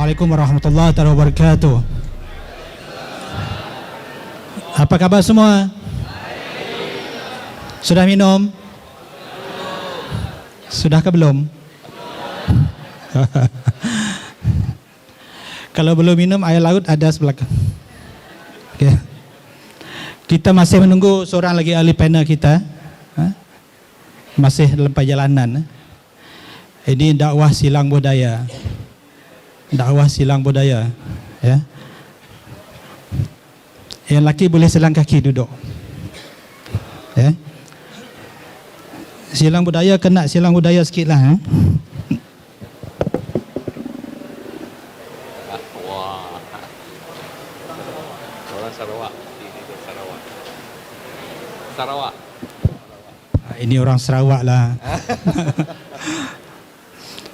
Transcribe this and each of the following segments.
Assalamualaikum warahmatullahi wabarakatuh. Apa kabar semua? Sudah minum? Sudah ke belum? Kalau belum minum, air laut ada sebelah. Okay. Kita masih menunggu seorang lagi ahli panel kita. Masih dalam perjalanan. Ini dakwah silang budaya. Dakwah silang budaya, ya. Yang laki boleh silang kaki duduk, ya. Silang budaya kena silang budaya sikit lah, ha? Orang Sarawak. Sarawak. Ini orang Sarawak lah.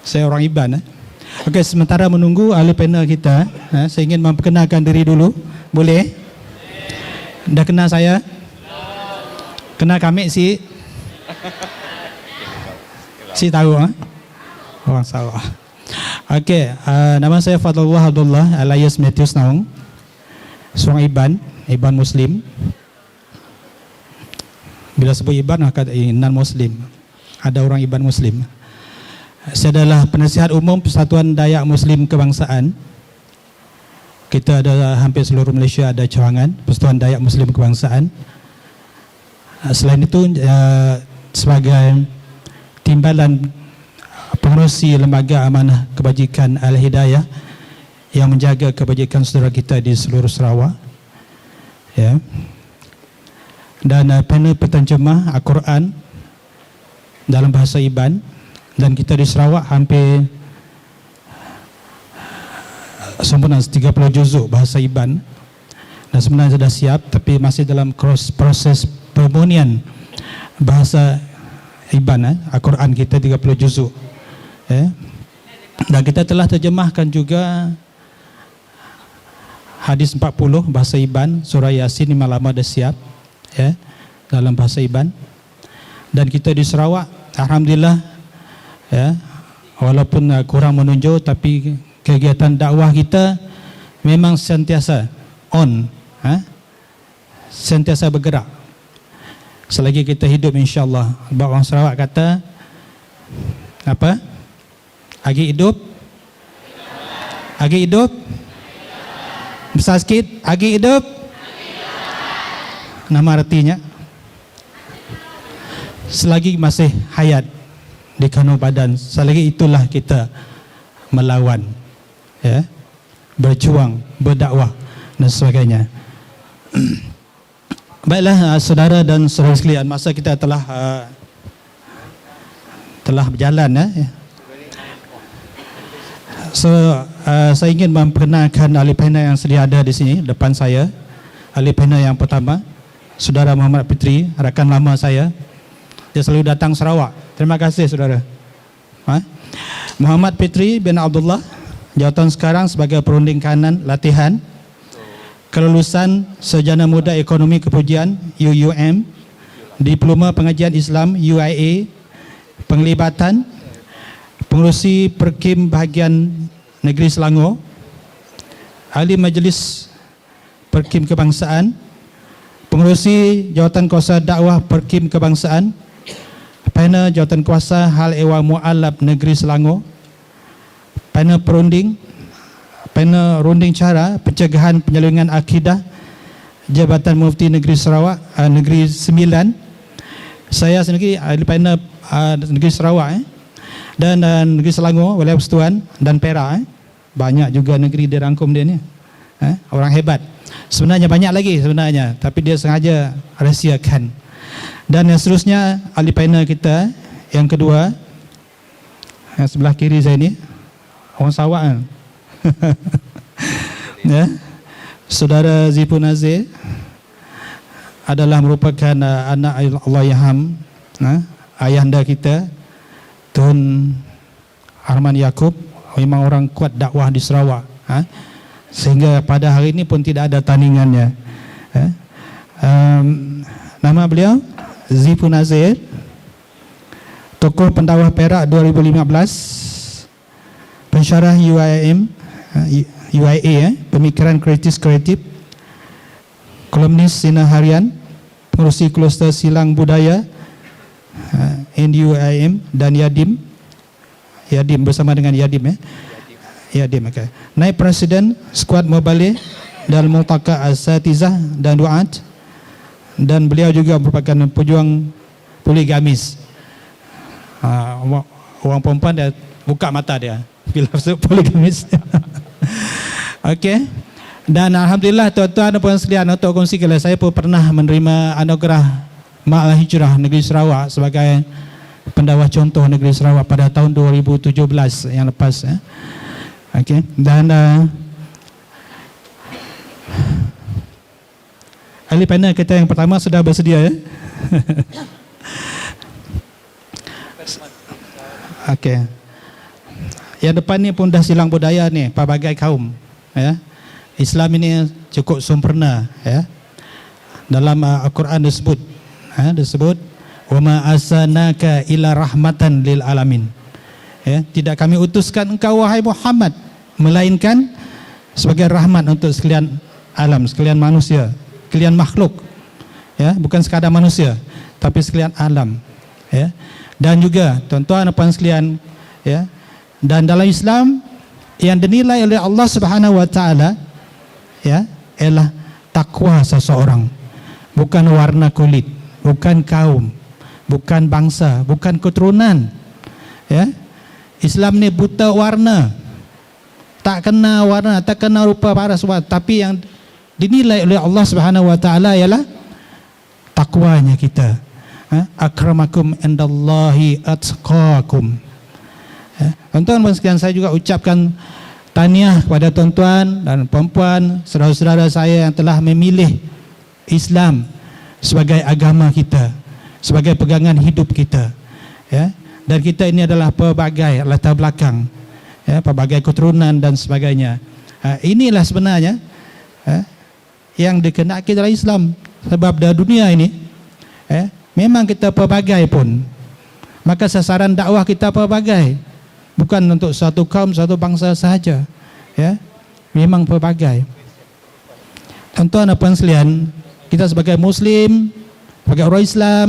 Saya orang Iban, Okey, sementara menunggu ahli panel kita, saya ingin memperkenalkan diri dulu. Boleh? Dah kenal saya? Kenal kami si? Si tahu, orang Sarawak. Okey, nama saya Fadlullah Abdullah alias Matthews Naung. Seorang Iban Muslim. Bila sebut Iban, maka non-Muslim. Ada orang Iban Muslim. Saya adalah penasihat umum Persatuan Dayak Muslim Kebangsaan. Kita ada hampir seluruh Malaysia ada cawangan Persatuan Dayak Muslim Kebangsaan. Selain itu, sebagai timbalan pengerusi Lembaga Amanah Kebajikan Al-Hidayah yang menjaga kebajikan saudara kita di seluruh Sarawak, ya. Dan panel penterjemah Al-Quran dalam bahasa Iban. Dan kita di Sarawak hampir sempurna 30 juzuk bahasa Iban. Dan sebenarnya sudah siap, tapi masih dalam proses pemurnian bahasa Iban, Al-Quran kita 30 juzuk, ya. Dan kita telah terjemahkan juga hadis 40 bahasa Iban, surah Yasin 5 lama dah siap, ya, dalam bahasa Iban. Dan kita di Sarawak, alhamdulillah, ya, walaupun kurang menonjol, tapi kegiatan dakwah kita memang sentiasa on, sentiasa bergerak selagi kita hidup, insyaAllah. Sebab orang Sarawak kata apa? Agi hidup, besar sikit, agi hidup. Nama artinya, selagi masih hayat di kandung badan, selagi itulah kita melawan, ya, berjuang, berdakwah dan sebagainya. Baiklah, saudara dan saudara sekalian, masa kita telah berjalan, ya. So, saya ingin memperkenalkan ahli panel yang sedia ada di sini depan saya. Ahli panel yang pertama, Saudara Muhammad Fitri, rakan lama saya. Dia selalu datang Sarawak. Terima kasih, saudara. Muhammad Fitri bin Abdullah, jawatan sekarang sebagai perunding kanan latihan, kelulusan Sarjana Muda Ekonomi Kepujian UUM, Diploma Pengajian Islam UIA, penglibatan pengurusi Perkim Bahagian Negeri Selangor, ahli Majlis Perkim Kebangsaan, pengurusi Jawatan Kuasa Dakwah Perkim Kebangsaan, panel Jawatan Kuasa Hal Ehwal Mu'alaf Negeri Selangor, panel perunding, panel runding cara pencegahan penyelewengan akidah Jabatan Mufti Negeri Sarawak, Negeri Sembilan. Saya sendiri ahli panel Negeri Sarawak, dan Negeri Selangor, Wilayah Persekutuan dan Perak. Banyak juga negeri dia rangkum dia ni. Orang hebat. Sebenarnya banyak lagi sebenarnya, tapi dia sengaja rahsiakan. Dan yang seterusnya, ahli panel kita yang kedua, yang sebelah kiri saya ni, orang Sarawak, kan? Ya, Saudara Zipun Nazir adalah merupakan anak Allahyarham, ayahanda kita, Tun Arman Yaakob, memang orang kuat dakwah di Sarawak, sehingga pada hari ini pun tidak ada tandingannya. Nama beliau Zipun Nazir, tokoh pendakwah Perak 2015, pensyarah UIM UIA, Pemikiran Kritis Kreatif, kolumnis Sinar Harian, pengurusi Kluster Silang Budaya NUIM dan Yadim bersama dengan Yadim Yadim, okay. Naib Presiden Skuad Mubalik dan Multaqa Asatizah dan Duat, dan beliau juga merupakan pejuang poligamis. Orang perempuan dia buka mata dia bila masuk poligamis. Okey. Dan alhamdulillah tuan-tuan dan puan sekalian, untuk kongsi kalau saya pun pernah menerima anugerah Ma'al Hijrah Negeri Sarawak sebagai pendakwa contoh Negeri Sarawak pada tahun 2017 yang lepas. Okey. Dan ahli panel kita yang pertama sudah bersedia ya. Okey. Yang depan ni pun dah silang budaya ni, pelbagai kaum ya. Islam ini cukup sempurna ya. Dalam Al-Quran disebut wa ma arsalnaka illa rahmatan lil alamin. Ya, tidak kami utuskan engkau wahai Muhammad melainkan sebagai rahmat untuk sekalian alam, sekalian manusia, sekalian makhluk. Ya, bukan sekadar manusia, tapi sekalian alam. Ya. Dan juga tuan-tuan dan puan sekalian, ya, dan dalam Islam yang dinilai oleh Allah Subhanahu wa taala ya ialah takwa seseorang, bukan warna kulit, bukan kaum, bukan bangsa, bukan keturunan. Ya. Islam ni buta warna. Tak kena warna, tak kena rupa paras, tapi yang dinilai oleh Allah Subhanahu wa taala ialah takwanya kita. Akramakum indallahi atqakum. Tuan-tuan dan sekalian, saya juga ucapkan tahniah kepada tuan-tuan dan puan-puan, saudara-saudara saya yang telah memilih Islam sebagai agama kita, sebagai pegangan hidup kita. Ya. Dan kita ini adalah pelbagai latar belakang, ya, pelbagai keturunan dan sebagainya. Inilah sebenarnya yang dikehendaki dalam Islam. Sebab dalam dunia ini memang kita pelbagai pun, maka sasaran dakwah kita pelbagai, bukan untuk satu kaum, satu bangsa sahaja. Ya, memang pelbagai. Tuan-tuan dan puan sekalian, kita sebagai Muslim, sebagai orang Islam,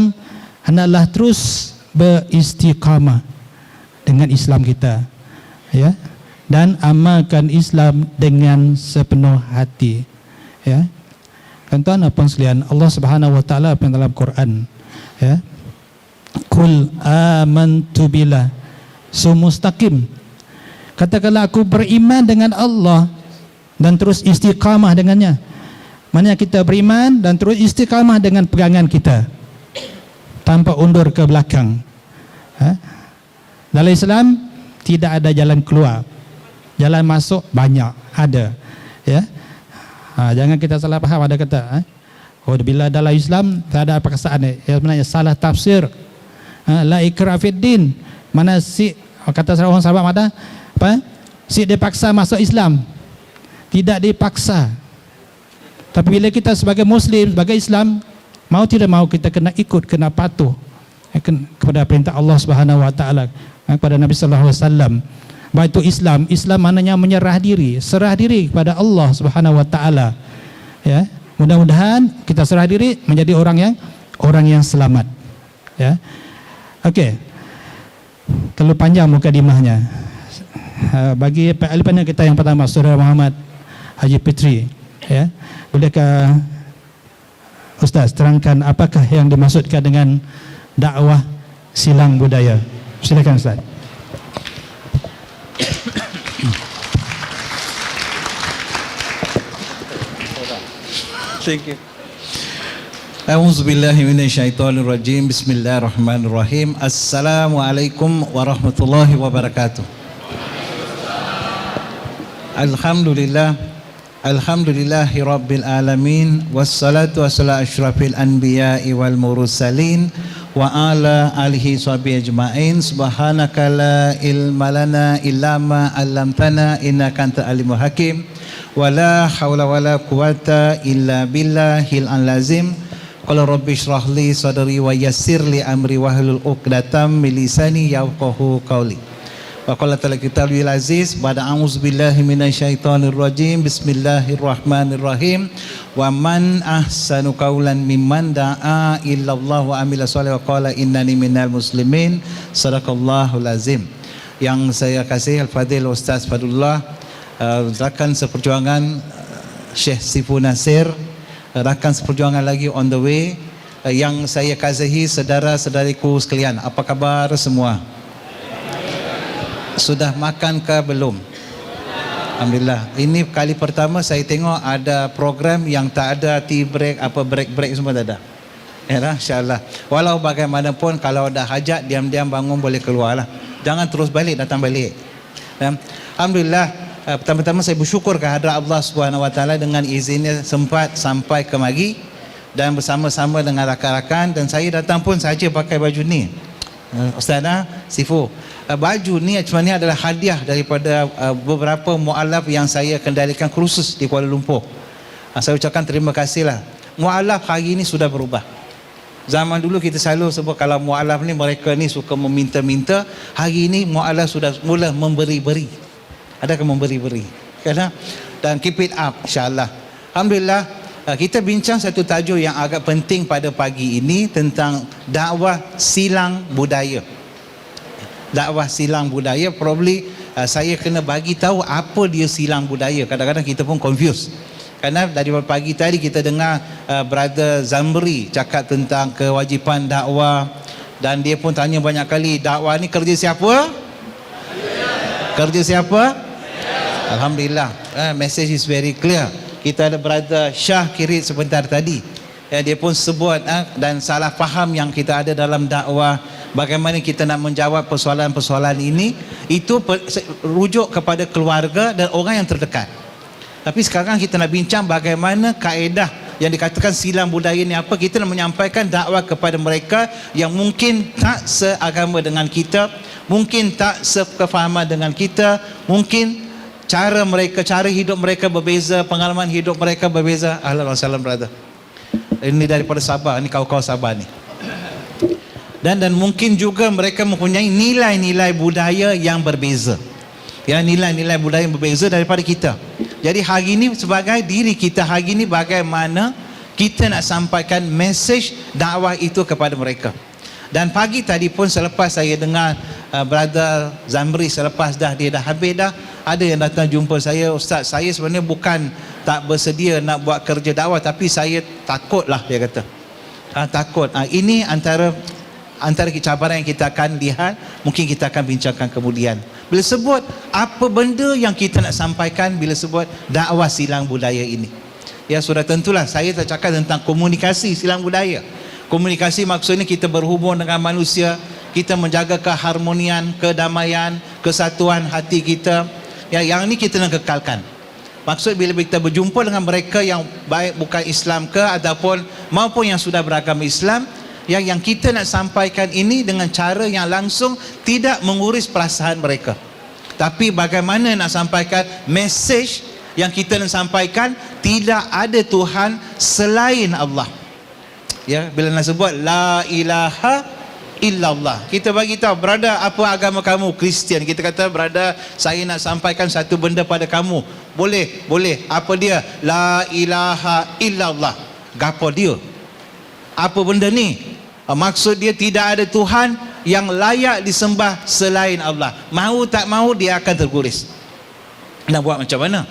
hendaklah terus beristiqamah dengan Islam kita, ya, dan amalkan Islam dengan sepenuh hati. Ya, tuan-tuan dan puan sekalian, Allah Subhanahu wa taala dalam Quran, ya, Qul amantu billah sumustaqim. Katakanlah aku beriman dengan Allah dan terus istiqamah dengannya. Maknanya kita beriman dan terus istiqamah dengan pegangan kita tanpa undur ke belakang. Dalam Islam tidak ada jalan keluar, jalan masuk banyak ada. Ya, jangan kita salah faham. Ada kata bila dalam Islam tak ada paksaan, sebenarnya salah tafsir. La ikrah fid din, mana si kata orang sahabat ada apa? Si dipaksa masuk Islam. Tidak dipaksa. Tapi bila kita sebagai Muslim, sebagai Islam, mau tidak mau kita kena ikut, kena patuh kepada perintah Allah Subhanahu wa taala, kepada Nabi sallallahu alaihi wasallam. Baik itu Islam maknanya menyerah diri, serah diri kepada Allah Subhanahu wa taala. Ya, mudah-mudahan kita serah diri menjadi orang yang selamat. Ya. Okey. Terlalu panjang mukadimahnya. Bagi ahli panel kita yang pertama, Saudara Muhammad Haji Fitri, ya, bolehkah Ustaz terangkan apakah yang dimaksudkan dengan dakwah silang budaya? Silakan Ustaz. Thank you. A'udzubillahi minasyaitonirrajim. Bismillahirrahmanirrahim. Assalamualaikum warahmatullahi wabarakatuh. Alhamdulillahi rabbil alamin, wassalatu wassalamu asyrafil anbiya'i wal mursalin wa ala alihi sahbihi ajma'in. Subhanaka la ilma lana illa ma 'allamtana innaka antal alimul hakim. Wala haula wala quwata illa billahil azim. Qala rabbi shrah li sadri wa yassir li amri wahlul 'uqdatam min lisani yafqahu qawli. Wa qala ta'ala kitabul aziz ba'da a'udzubillahi minasyaitonir rajim bismillahirrahmanirrahim wa man ahsanu qawlan mimman da'a illa Allah wa amila shalih wa qala innani minal muslimin. Sadaqallahul azim. Yang saya kasih Al-Fadhil Ustaz Fadullah, rakan seperjuangan Syekh Sifu Nasir, rakan seperjuangan lagi on the way, yang saya kasihi saudara-saudariku sekalian, apa kabar semua? Sudah makan ke belum? Alhamdulillah. Ini kali pertama saya tengok ada program yang tak ada tea break, apa break semua tak ada. Ya, insyaAllah. Walau bagaimanapun kalau ada hajat diam-diam bangun boleh keluar lah. Jangan terus balik, datang balik. Dan Alhamdulillah, pertama-tama saya bersyukur kehadrat Allah SWT dengan izinnya sempat sampai ke Magi dan bersama-sama dengan rakan-rakan, dan saya datang pun saja pakai baju ni. Ustazah Sifu, baju ni sebenarnya adalah hadiah daripada beberapa mu'alaf yang saya kendalikan kursus di Kuala Lumpur. Saya ucapkan terima kasih lah. Mu'alaf hari ini sudah berubah. Zaman dulu kita selalu sebut kalau mu'alaf ni mereka ni suka meminta-minta. Hari ini mu'alaf sudah mula memberi-beri. Adakah memberi-beri? Dan keep it up insyaAllah. Alhamdulillah. Kita bincang satu tajuk yang agak penting pada pagi ini tentang dakwah silang budaya. Dakwah silang budaya, probably saya kena bagi tahu apa dia silang budaya. Kadang-kadang kita pun confused. Kerana dari pagi tadi kita dengar Brother Zamri cakap tentang kewajipan dakwah, dan dia pun tanya banyak kali, dakwah ni kerja siapa? Kerja siapa? Alhamdulillah, message is very clear. Kita ada Brother Syah Kirit sebentar tadi, dia pun sebut dan salah faham yang kita ada dalam dakwah, bagaimana kita nak menjawab persoalan-persoalan ini, itu rujuk kepada keluarga dan orang yang terdekat. Tapi sekarang kita nak bincang bagaimana kaedah yang dikatakan silang budaya ni apa. Kita nak menyampaikan dakwah kepada mereka yang mungkin tak seagama dengan kita, mungkin tak sekefahaman dengan kita, mungkin cara mereka, cara hidup mereka berbeza, pengalaman hidup mereka berbeza. Ahlan wa sahlan brother. Ini daripada Sabah, ini kawan-kawan Sabah ni. Dan mungkin juga mereka mempunyai nilai-nilai budaya yang berbeza. Ya, nilai-nilai budaya yang berbeza daripada kita. Jadi hari ini sebagai diri kita hari ini, bagaimana kita nak sampaikan mesej dakwah itu kepada mereka. Dan pagi tadi pun selepas saya dengar Brother Zamri, selepas dia dah habis dah, ada yang datang jumpa saya, Ustaz, saya sebenarnya bukan tak bersedia nak buat kerja dakwah, tapi saya takut lah, dia kata. Takut. Ini antara cabaran yang kita akan lihat, mungkin kita akan bincangkan kemudian. Bila sebut apa benda yang kita nak sampaikan, bila sebut dakwah silang budaya ini, ya sudah tentulah saya tak cakap tentang komunikasi silang budaya. Komunikasi maksudnya kita berhubung dengan manusia, kita menjaga keharmonian, kedamaian, kesatuan hati kita. Ya, yang ini kita nak kekalkan. Maksud bila kita berjumpa dengan mereka yang baik bukan Islam ke ataupun maupun yang sudah beragama Islam, yang kita nak sampaikan ini dengan cara yang langsung, tidak menguris perasaan mereka, tapi bagaimana nak sampaikan mesej yang kita nak sampaikan, tidak ada Tuhan selain Allah. Ya, bila nak sebut la ilaha illallah, kita bagi tahu, brother, apa agama kamu? Kristian. Kita kata, brother, saya nak sampaikan satu benda pada kamu. Boleh. Apa dia? La ilaha illallah. Gapo dia? Apa benda ni? Maksud dia tidak ada Tuhan yang layak disembah selain Allah. Mahu tak mahu dia akan terguris. Nak buat macam mana?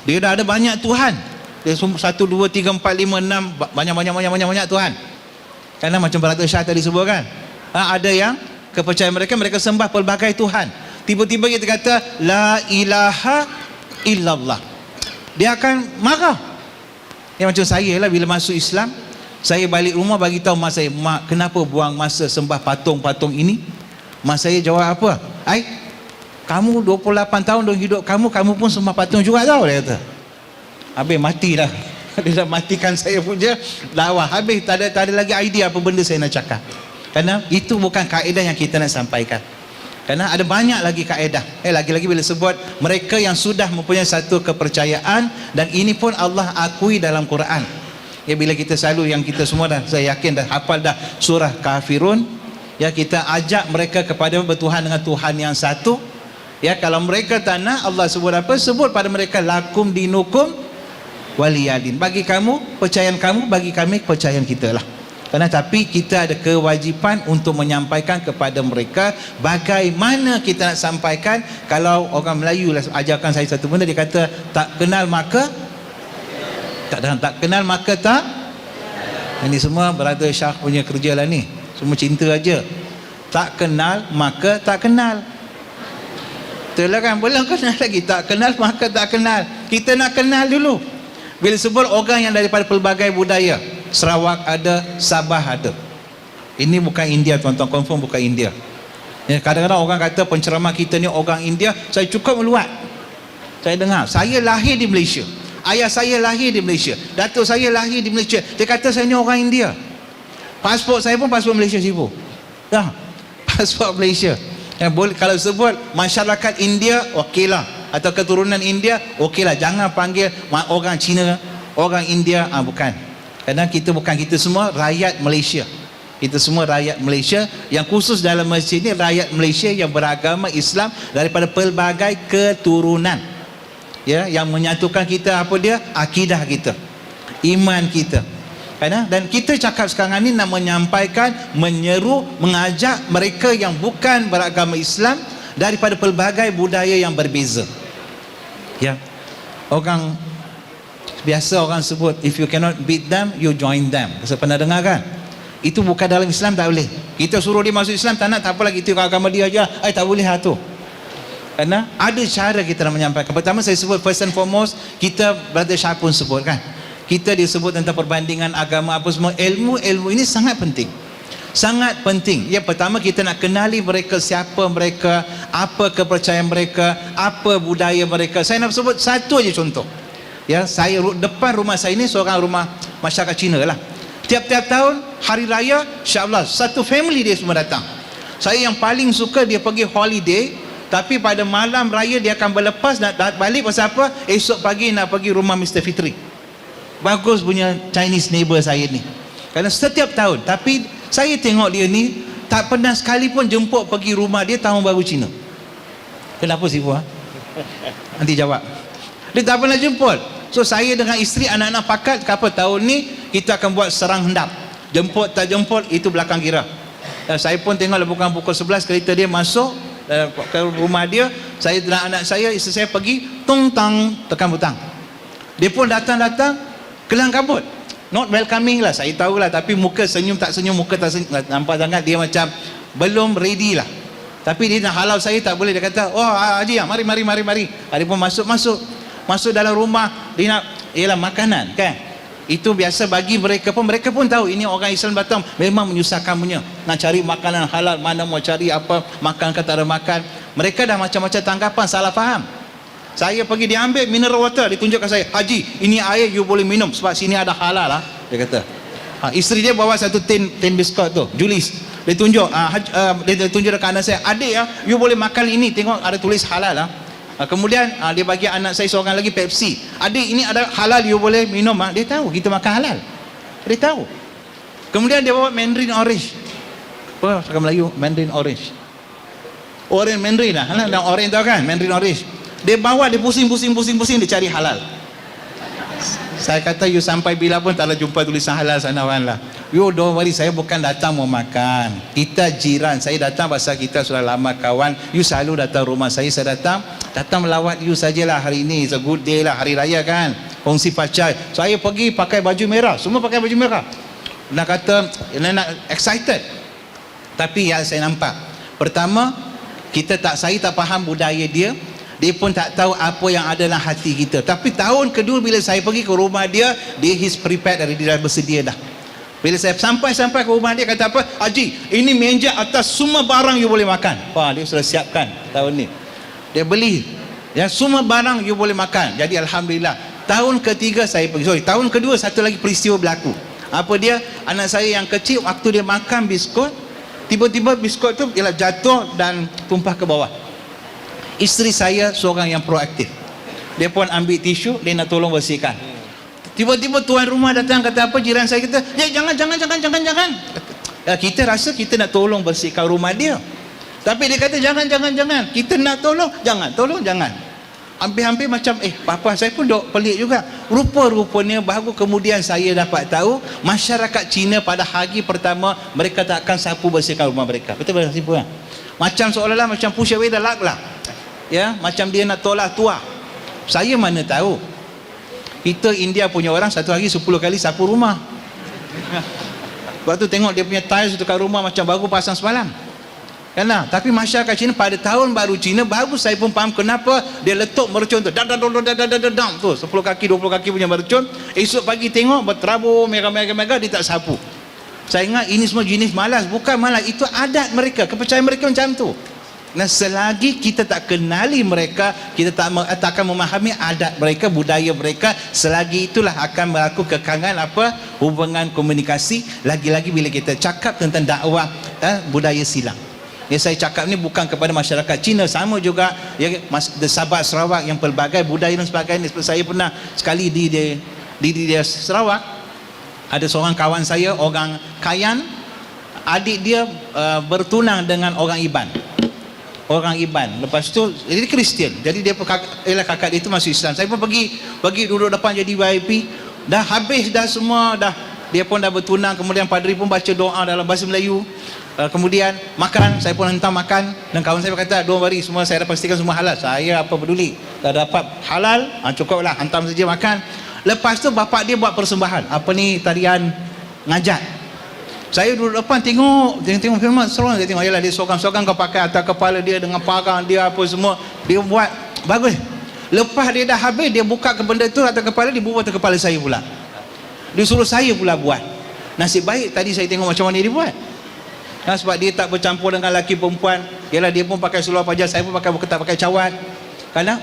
Dia dah ada banyak Tuhan. Dia 1, 2, 3, 4, 5, 6, banyak Tuhan. Karena macam Brother Syah tadi sebut kan, ada yang kepercayaan mereka sembah pelbagai Tuhan. Tiba-tiba kita kata la ilaha illallah, dia akan marah. Yang macam saya lah, bila masuk Islam, saya balik rumah bagi tahu mak saya, mak, kenapa buang masa sembah patung-patung ini? Mak saya jawab apa? Kamu 28 tahun dalam hidup kamu pun sembah patung juga tau, dia kata. Habis mati dah. Dia dah matikan saya punya dakwah. Habis tak ada lagi idea apa benda saya nak cakap. Kerana itu bukan kaedah yang kita nak sampaikan. Kerana ada banyak lagi kaedah. Lagi-lagi bila sebut mereka yang sudah mempunyai satu kepercayaan, dan ini pun Allah akui dalam Quran. Ya, bila kita selalu, yang kita semua dah, saya yakin dah hafal dah surah Kafirun. Ya, kita ajak mereka kepada bertuhan dengan Tuhan yang satu. Ya, kalau mereka tak nak, Allah sebut apa? Sebut pada mereka lakum dinukum waliyadin. Bagi kamu percayaan kamu, bagi kami kepercayaan kita lah. Karena tapi kita ada kewajipan untuk menyampaikan kepada mereka. Bagaimana kita nak sampaikan? Kalau orang Melayu lah ajarkan saya satu benda, dia kata tak kenal maka tak kenal maka tak. Ini semua brother Syah punya kerja lah ni. Semua cinta aja. Tak kenal maka tak kenal. Betul lah kan? Belum kenal lagi. Tak kenal maka tak kenal. Kita nak kenal dulu. Bila sebut orang yang daripada pelbagai budaya, Sarawak ada, Sabah ada. Ini bukan India tuan-tuan, confirm bukan India. Ya, kadang-kadang orang kata penceramah kita ni orang India. Saya cukup meluat. Saya dengar, saya lahir di Malaysia, ayah saya lahir di Malaysia, datuk saya lahir di Malaysia. Dia kata saya ni orang India. Pasport saya pun pasport Malaysia sibu. Dah, pasport Malaysia. Ya, boleh, kalau sebut masyarakat India, okeylah, atau keturunan India, okeylah. Jangan panggil orang Cina, orang India, bukan. Kerana kita bukan, kita semua rakyat Malaysia. Kita semua rakyat Malaysia. Yang khusus dalam masjid ini rakyat Malaysia yang beragama Islam daripada pelbagai keturunan. Ya, yang menyatukan kita apa dia? Akidah kita, iman kita. Dan kita cakap sekarang ni nak menyampaikan, menyeru, mengajak mereka yang bukan beragama Islam daripada pelbagai budaya yang berbeza. Ya, orang biasa orang sebut, if you cannot beat them, you join them. Saya pernah dengar kan? Itu bukan dalam Islam, tak boleh. Kita suruh dia masuk Islam, tak nak, tak apalah, kita agama dia aja. Tak boleh tu. Kerana ada cara kita nak menyampaikan. Pertama saya sebut, first and foremost, kita Brother Syah pun sebut kan, kita disebut tentang perbandingan agama apa semua. Ilmu ini sangat penting, sangat penting. Yang pertama kita nak kenali mereka, siapa mereka, apa kepercayaan mereka, apa budaya mereka. Saya nak sebut satu aja contoh. Ya, saya depan rumah saya ini seorang rumah masyarakat Cina lah. Tiap-tiap tahun hari raya, insya-Allah satu family dia semua datang. Saya yang paling suka dia pergi holiday, tapi pada malam raya dia akan berlepas nak balik. Pasal apa? Esok pagi nak pergi rumah Mr. Fitri. Bagus punya Chinese neighbor saya ni. Kerana setiap tahun, tapi saya tengok dia ni tak pernah sekali pun jemput pergi rumah dia tahun baru Cina. Kenapa sih buah? Nanti jawab. Dia tak pernah jemput. So saya dengan isteri, anak-anak pakat, apa tahun ni kita akan buat serang hendap. Jemput tak jemput itu belakang kira. Dan saya pun tengok bukan pukul 11 kereta dia masuk ke rumah dia. Saya dan anak saya, isteri saya pergi tung tang tekan butang. Dia pun datang kelang kabut, not welcoming lah, saya tahulah, tapi muka senyum tak senyum, muka tak senyum, nampak sangat dia macam belum ready lah. Tapi dia nak halau saya tak boleh. Dia kata, oh Haji, mari. Dia pun masuk dalam rumah. Dia nak, ialah makanan kan, itu biasa bagi mereka pun tahu ini orang Islam datang memang menyusahkan punya, nak cari makanan halal, mana mau cari apa, makan ke tak ada makan. Mereka dah macam-macam tanggapan, salah faham. Saya pergi, dia ambil mineral water, dia tunjukkan saya, Haji ini air you boleh minum sebab sini ada halal lah, dia kata. Isteri dia bawa satu tin biskut tu, Julis, dia tunjuk, dia tunjuk dekat anak saya, adik ya, you boleh makan ini, tengok ada tulis halal lah. Kemudian dia bagi anak saya seorang lagi Pepsi, adik ini ada halal, you boleh minum. Dia tahu kita makan halal, dia tahu. Kemudian dia bawa Mandarin orange, apa cakap Melayu, Mandarin orange, orange Mandarin lah, dan orange tau kan, Mandarin orange. Dia bawa, dia pusing, dia cari halal. Saya kata, you sampai bila pun tak ada jumpa tulisan halal sana lah. You don't worry, saya bukan datang mau makan, kita jiran. Saya datang pasal kita sudah lama kawan. You selalu datang rumah saya datang melawat you sajalah. Hari ini it's a good day lah, hari raya kan, kongsi pacar. Saya pergi pakai baju merah, semua pakai baju merah. Nak kata, nak excited. Tapi yang saya nampak, pertama, saya tak faham budaya dia. Dia pun tak tahu apa yang ada dalam hati kita. Tapi tahun kedua bila saya pergi ke rumah dia, he's prepared, dia dah bersedia dah. Bila saya sampai ke rumah dia, kata apa, Haji ini meja atas semua barang you boleh makan. Wah, dia sudah siapkan tahun ni, dia beli ya, semua barang you boleh makan. Jadi Alhamdulillah, tahun ketiga saya pergi, tahun kedua satu lagi peristiwa berlaku. Apa dia, anak saya yang kecil waktu dia makan biskut, tiba-tiba biskut tu ialah jatuh dan tumpah ke bawah. Isteri saya seorang yang proaktif, dia pun ambil tisu, dia nak tolong bersihkan. Tiba-tiba tuan rumah datang, kata apa, jiran saya kata, jangan. Kita rasa kita nak tolong bersihkan rumah dia. Tapi dia kata jangan. Kita nak tolong, jangan. Hampir-hampir macam papa saya pun dok pelik juga. Rupa-rupanya baru kemudian saya dapat tahu masyarakat Cina pada hari pertama mereka tak akan sapu bersihkan rumah mereka. Betul kan? Macam seolah-olah macam push away the luck lah. Ya, macam dia nak tolak tua. Saya mana tahu. Kita India punya orang satu hari 10 kali sapu rumah. Lepas tu tengok dia punya tiles dekat rumah macam baru pasang semalam. Kan? Tapi masyarakat Cina pada tahun baru Cina baru saya pun faham kenapa dia letup mercun tu. Dam tu 10 kaki 20 kaki punya mercun. Esok pagi tengok berterabur merah-merah dia tak sapu. Saya ingat ini semua jenis malas. Bukan malas, itu adat mereka, kepercayaan mereka macam tu. Nah, selagi kita tak kenali mereka, kita tak akan memahami adat mereka, budaya mereka, selagi itulah akan berlaku kekangan hubungan komunikasi. Lagi-lagi bila kita cakap tentang dakwah budaya silam. Ya, saya cakap ni bukan kepada masyarakat Cina, sama juga ya, Sabah Sarawak yang pelbagai budaya dan sebagainya. Seperti saya pernah sekali di Sarawak, ada seorang kawan saya orang Kayan, adik dia bertunang dengan orang Iban. Lepas tu dia Kristian, jadi dia kakak dia itu masuk Islam. Saya pun pergi duduk depan jadi VIP. Dah habis dah semua, dia pun dah bertunang. Kemudian padri pun baca doa dalam bahasa Melayu. Kemudian makan, saya pun hantar makan. Dan kawan saya berkata, don't worry, semua saya dah pastikan semua halal. Saya apa peduli, dah dapat halal, cukup lah, hantar saja makan. Lepas tu bapak dia buat persembahan, tarian ngajat. Saya duduk depan tengok filem seronok. Saya tengok, yalah dia sorang-sorang kau pakai atas kepala dia dengan parang dia apa semua, dia buat bagus. Lepas dia dah habis, dia buka ke benda tu atas kepala, dia buat atas kepala saya pula. Dia suruh saya pula buat. Nasib baik tadi saya tengok macam mana dia buat. Sebab dia tak bercampur dengan lelaki perempuan. Yalah, dia pun pakai seluar pajar, saya pun tak pakai cawat.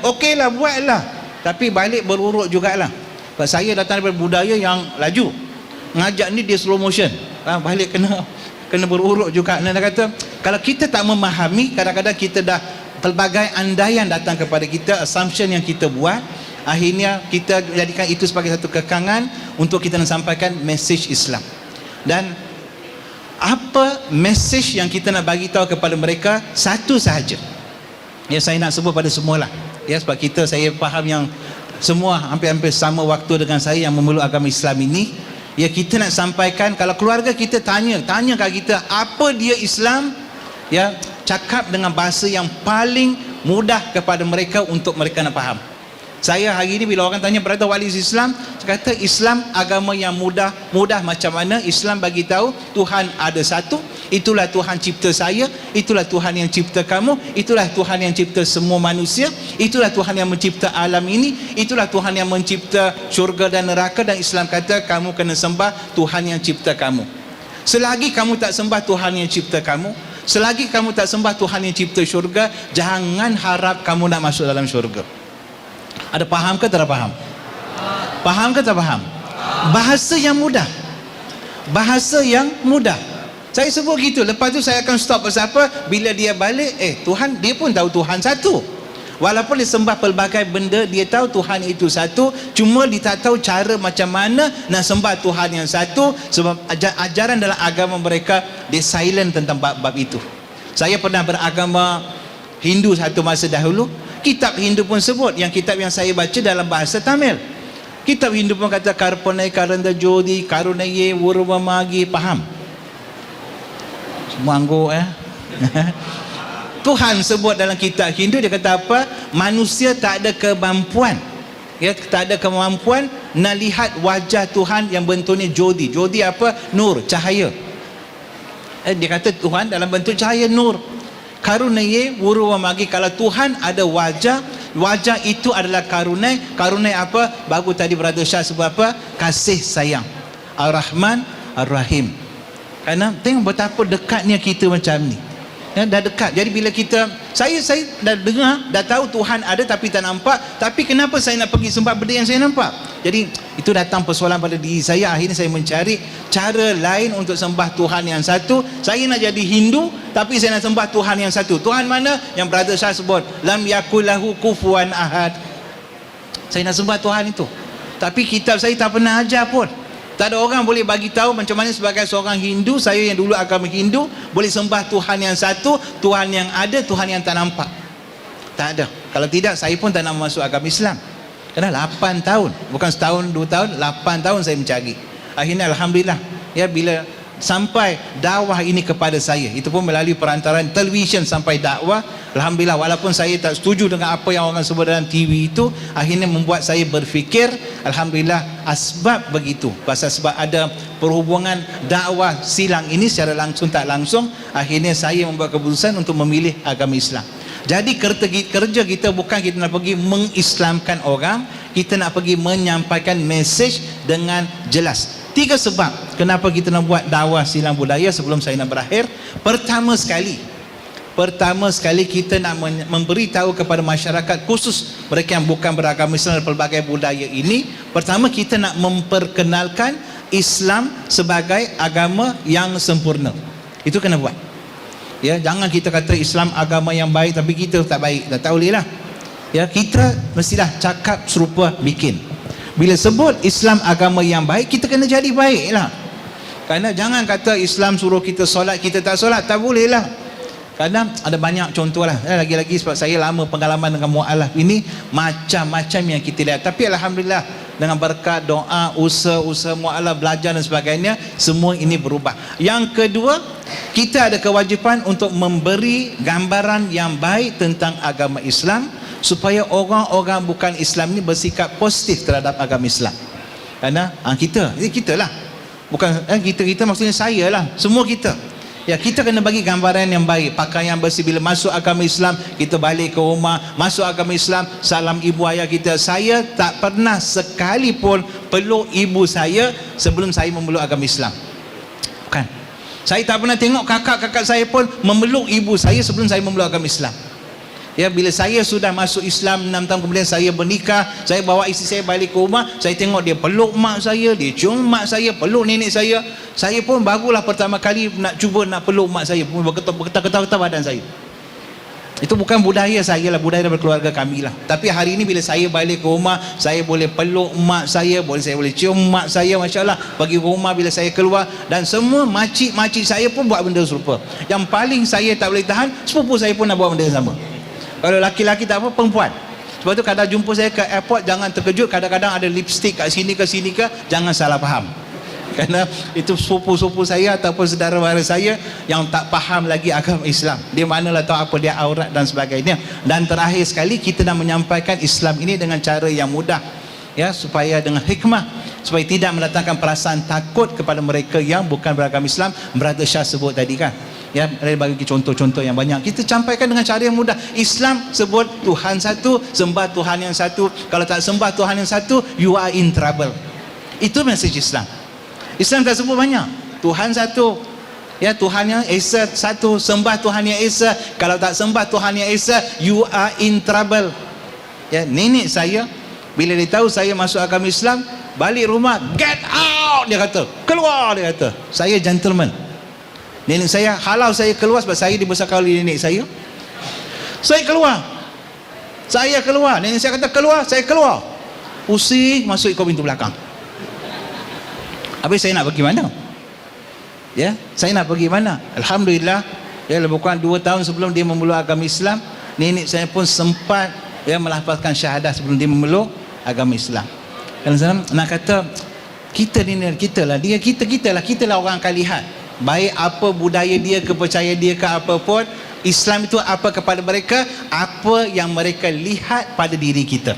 Okey lah, buatlah. Tapi balik berurut jugalah. Sebab saya datang daripada budaya yang laju. Ngajak ni dia slow motion. Balik kena berurut juga. Dia kata, kalau kita tak memahami, kadang-kadang kita dah pelbagai andaian datang kepada kita, assumption yang kita buat, akhirnya kita jadikan itu sebagai satu kekangan untuk kita nak sampaikan mesej Islam. Dan apa mesej yang kita nak bagi tahu kepada mereka? Satu sahaja. Ya, saya nak sebut pada semualah. Ya, sebab saya faham yang semua hampir-hampir sama waktu dengan saya yang memeluk agama Islam ini. Ya, kita nak sampaikan, kalau keluarga kita tanya kat kita apa dia Islam, ya, cakap dengan bahasa yang paling mudah kepada mereka untuk mereka nak faham. Saya hari ini bila orang tanya berada wali Islam, saya kata Islam agama yang mudah macam mana? Islam bagi tahu Tuhan ada satu, itulah Tuhan cipta saya, itulah Tuhan yang cipta kamu, itulah Tuhan yang cipta semua manusia, itulah Tuhan yang mencipta alam ini, itulah Tuhan yang mencipta syurga dan neraka. Dan Islam kata kamu kena sembah Tuhan yang cipta kamu. Selagi kamu tak sembah Tuhan yang cipta kamu, selagi kamu tak sembah Tuhan yang cipta syurga, jangan harap kamu nak masuk dalam syurga. Ada faham ke tak faham? Faham ke tak faham? Bahasa yang mudah. Saya sebut gitu. Lepas tu saya akan stop. Pasal apa? Bila dia balik, Tuhan, dia pun tahu Tuhan satu. Walaupun dia sembah pelbagai benda, dia tahu Tuhan itu satu. Cuma dia tak tahu cara macam mana nak sembah Tuhan yang satu. Sebab ajaran dalam agama mereka, dia silent tentang bab-bab itu. Saya pernah beragama Hindu satu masa dahulu. Kitab Hindu pun sebut, yang kitab yang saya baca dalam bahasa Tamil. Kitab Hindu pun kata Karpanai Karanda Jodi Karunaye Wurvamagi. Faham? Semua angguk Tuhan sebut dalam kitab Hindu, dia kata apa? Manusia tak ada kemampuan, ya, tak ada kemampuan nak lihat wajah Tuhan yang bentuknya Jodi. Jodi apa? Nur, cahaya. Dia kata Tuhan dalam bentuk cahaya nur. Karunaye Wurvamagi, kalau Tuhan ada wajah itu adalah karunai. Karunai apa? Bagus tadi Brother Shah sebut apa? Kasih sayang. Ar-Rahman Ar-Rahim. Kerana tengok betapa dekatnya kita macam ni. Ya, dah dekat. Jadi bila kita, saya dah dengar, dah tahu Tuhan ada tapi tak nampak. Tapi kenapa saya nak pergi sembah benda yang saya nampak? Jadi itu datang persoalan pada diri saya. Akhirnya saya mencari cara lain untuk sembah Tuhan yang satu. Saya nak jadi Hindu tapi saya nak sembah Tuhan yang satu. Tuhan mana? Yang Brother Shah sebut, lam yakullahu kufuwan ahad. Saya nak sembah Tuhan itu. Tapi kitab saya tak pernah ajar pun. Tak ada orang boleh bagi tahu macam mana sebagai seorang Hindu, saya yang dulu agama Hindu, boleh sembah Tuhan yang satu, Tuhan yang ada, Tuhan yang tak nampak. Tak ada. Kalau tidak, saya pun tak nak masuk agama Islam. Kerana 8 tahun, bukan setahun, 2 tahun, 8 tahun saya mencari. Akhirnya Alhamdulillah, ya, bila sampai dakwah ini kepada saya, itu pun melalui perantaraan televisyen sampai dakwah. Alhamdulillah, walaupun saya tak setuju dengan apa yang orang sebut dalam TV itu, akhirnya membuat saya berfikir, Alhamdulillah, asbab begitu. Pasal sebab ada perhubungan dakwah silang ini secara langsung tak langsung, akhirnya saya membuat keputusan untuk memilih agama Islam. Jadi kerja kita bukan kita nak pergi mengislamkan orang, kita nak pergi menyampaikan mesej dengan jelas. 3 sebab kenapa kita nak buat dakwah silang budaya sebelum saya nak berakhir. Pertama sekali kita nak memberitahu kepada masyarakat, khusus mereka yang bukan beragama Islam dan pelbagai budaya ini. Pertama, kita nak memperkenalkan Islam sebagai agama yang sempurna. Itu kena buat. Ya, jangan kita kata Islam agama yang baik tapi kita tak baik. Tak boleh lah. Ya, kita mestilah cakap serupa bikin. Bila sebut Islam agama yang baik, kita kena jadi baik lah. Kerana jangan kata Islam suruh kita solat, kita tak solat. Tak boleh lah. Kerana ada banyak contoh lah. Lagi-lagi sebab saya lama pengalaman dengan mu'alaf ini, macam-macam yang kita lihat. Tapi Alhamdulillah, dengan berkat doa, usaha mu'alaf, belajar dan sebagainya, semua ini berubah. Yang kedua, kita ada kewajipan untuk memberi gambaran yang baik tentang agama Islam, supaya orang-orang bukan Islam ini bersikap positif terhadap agama Islam. Kerana kita lah, bukan kita maksudnya saya lah, semua kita. Ya, kita kena bagi gambaran yang baik, pakaian bersih. Bila masuk agama Islam, kita balik ke rumah, masuk agama Islam, salam ibu ayah kita. Saya tak pernah sekalipun peluk ibu saya sebelum saya memeluk agama Islam. Bukan. Saya tak pernah tengok kakak-kakak saya pun memeluk ibu saya sebelum saya memeluk agama Islam. Ya, bila saya sudah masuk Islam 6 tahun kemudian, saya bernikah, saya bawa isteri saya balik ke rumah, saya tengok dia peluk mak saya, dia cium mak saya, peluk nenek saya. Saya pun barulah pertama kali nak cuba nak peluk mak saya, bergetar-getar badan saya. Itu bukan budaya saya lah, budaya daripada keluarga kami lah. Tapi hari ini bila saya balik ke rumah, saya boleh peluk mak saya, saya boleh cium mak saya, Masya Allah. Pergi rumah bila saya keluar, dan semua makcik-makcik saya pun buat benda serupa. Yang paling saya tak boleh tahan, sepupu saya pun nak buat benda yang sama. Kalau laki-laki tak apa, perempuan. Sebab tu kadang jumpa saya ke airport, jangan terkejut, kadang-kadang ada lipstick kat sini ke sini ke, jangan salah faham. Kerana itu sepupu-sepupu saya ataupun saudara mara saya yang tak faham lagi agama Islam. Dia manalah tahu apa dia aurat dan sebagainya. Dan terakhir sekali, kita nak menyampaikan Islam ini dengan cara yang mudah, ya, supaya dengan hikmah, supaya tidak mendatangkan perasaan takut kepada mereka yang bukan beragama Islam. Brother Shah sebut tadi kan, ya, ada bagi contoh-contoh yang banyak. Kita sampaikan dengan cara yang mudah. Islam sebut Tuhan satu, sembah Tuhan yang satu. Kalau tak sembah Tuhan yang satu, you are in trouble. Itu message Islam. Islam tak sebut banyak. Tuhan satu, ya, Tuhan yang Esa satu, sembah Tuhan yang Esa. Kalau tak sembah Tuhan yang Esa, you are in trouble. Ya, nenek saya bila dia tahu saya masuk agama Islam, balik rumah, get out, dia kata, keluar, dia kata. Saya gentleman. Nenek saya halau saya keluar sebab saya dibesarkan oleh nenek saya. Saya keluar. Nenek saya kata keluar, saya keluar. Pusing masuk ikut pintu belakang. Habis saya nak pergi mana? Ya, saya nak pergi mana? Alhamdulillah, ya, lebih kurang 2 tahun sebelum dia memeluk agama Islam, nenek saya pun sempat, ya, melafazkan syahadah sebelum dia memeluk agama Islam. Kadang-kadang nak kata kita lah orang akan lihat. Baik apa budaya dia, kepercayaan dia ke apa pun, Islam itu apa kepada mereka, apa yang mereka lihat pada diri kita.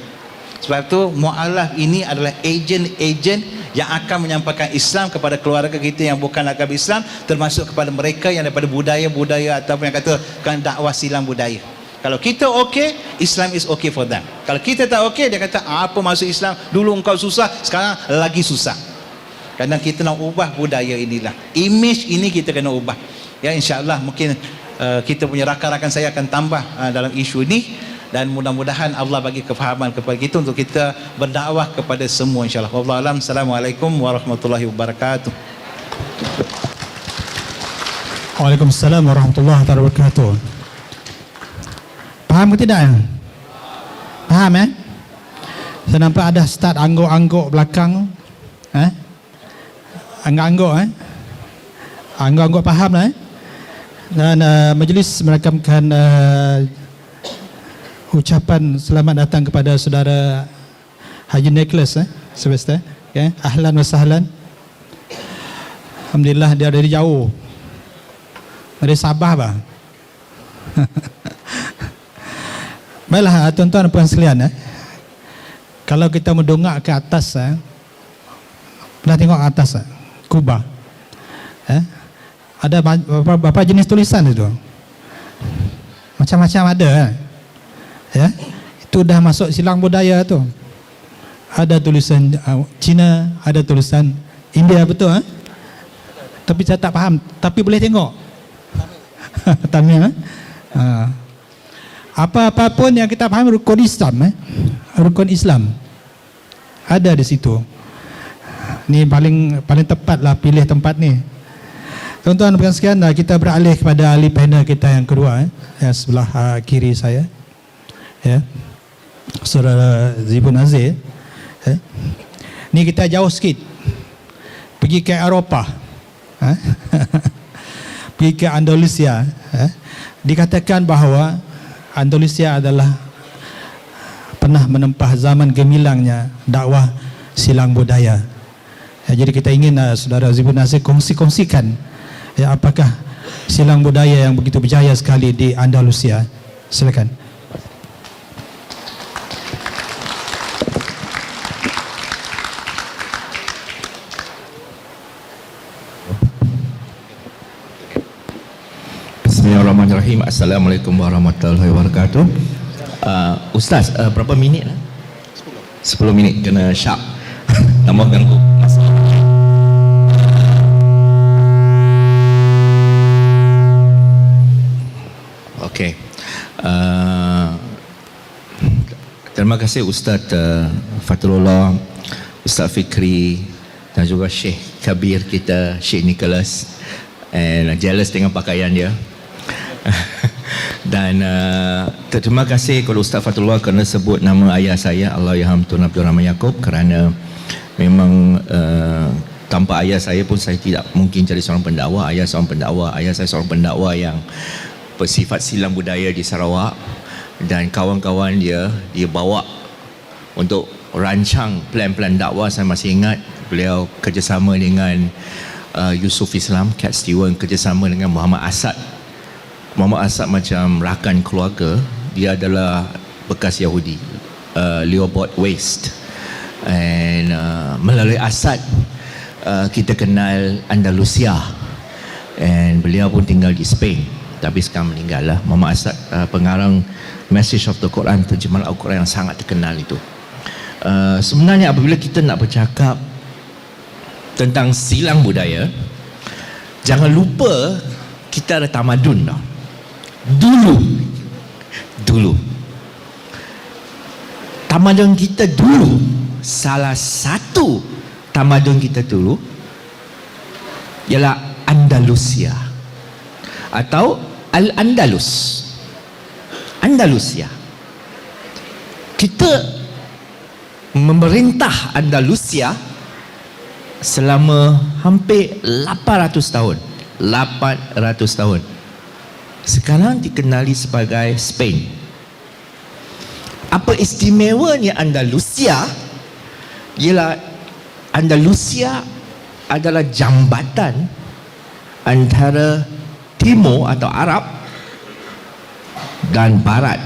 Sebab tu mu'alaf ini adalah ejen yang akan menyampaikan Islam kepada keluarga kita yang bukan agama Islam, termasuk kepada mereka yang daripada budaya-budaya ataupun yang katakan dakwah silang budaya. Kalau kita okey, Islam is okay for them. Kalau kita tak okey, dia kata apa masuk Islam, dulu engkau susah, sekarang lagi susah. Kerana kita nak ubah budaya inilah, image ini kita kena ubah. Ya, insya-Allah mungkin kita punya rakan-rakan saya akan tambah dalam isu ini, dan mudah-mudahan Allah bagi kefahaman kepada kita untuk kita berdakwah kepada semua, insya-Allah. Wallahu alam. Assalamualaikum warahmatullahi wabarakatuh. Waalaikumsalam warahmatullahi wabarakatuh. Faham ke tidak? Faham, Saya nampak ada start angguk-angguk belakang. angguk-angguk angguk-angguk faham lah dan majlis merakamkan ucapan selamat datang kepada saudara Haji Nicholas Sylvester. Okay. Ahlan wa sahlan. Alhamdulillah dia dari jauh, dari Sabah bang. Baiklah tuan-tuan dan puan sekalian, kalau kita mendongak ke atas, pernah tengok atas kubah, ada berapa jenis tulisan itu, macam-macam ada, ya, itu dah masuk silang budaya tu. Ada tulisan Cina, ada tulisan India, betul tapi saya tak faham, tapi boleh tengok. Tamil. Apa-apa pun yang kita faham rukun Islam, rukun Islam ada di situ. Ni paling tepatlah pilih tempat ni. Tuan-tuan dan puan sekalian, kita beralih kepada ahli panel kita yang kedua, yang sebelah kiri saya, ya, Saudara Zibun Azir. Ni kita jauh sikit, pergi ke Eropah, pergi ke Andalusia. Dikatakan bahawa Andalusia adalah pernah menempah zaman gemilangnya dakwah silang budaya. Jadi kita ingin Saudara Zibun Azir kongsikan apakah silang budaya yang begitu berjaya sekali di Andalusia. Silakan. Bismillahirrahmanirrahim. Assalamualaikum warahmatullahi wabarakatuh. Ustaz, berapa minit? 10 minit, kena sharp. Tak mau ganggu masa. Okey. Terima kasih Ustaz Fatrullah, Ustaz Fikri dan juga Syekh Kabir kita, Syekh Nicholas. And jealous dengan pakaian dia. Dan terima kasih kepada Ustaz Fatrullah kerana sebut nama ayah saya, Allahyarham Tun Abdul Rahman Yaakob, kerana memang tanpa ayah saya pun saya tidak mungkin jadi seorang pendakwa. Ayah seorang pendakwa, ayah saya seorang pendakwa yang bersifat silang budaya di Sarawak, dan kawan-kawan dia bawa untuk rancang plan-plan dakwah. Saya masih ingat beliau kerjasama dengan Yusuf Islam, Cat Stewart, kerjasama dengan Muhammad Asad. Muhammad Asad macam rakan keluarga, dia adalah bekas Yahudi, Leopold Waste. And melalui Asad kita kenal Andalusia, and beliau pun tinggal di Spain, tapi sekarang meninggal lah. Muhammad Asad pengarang Message of the Quran, terjemahan Al-Quran yang sangat terkenal itu. Sebenarnya apabila kita nak bercakap tentang silang budaya, jangan lupa kita ada tamadun tau. Dulu tamadun kita dulu, salah satu tamadun kita dulu ialah Andalusia atau Al-Andalus. Andalusia. Kita memerintah Andalusia selama hampir 800 tahun. 800 tahun. Sekarang dikenali sebagai Spain. Apa istimewanya Andalusia? Ialah Andalusia adalah jambatan antara timur atau Arab dan barat.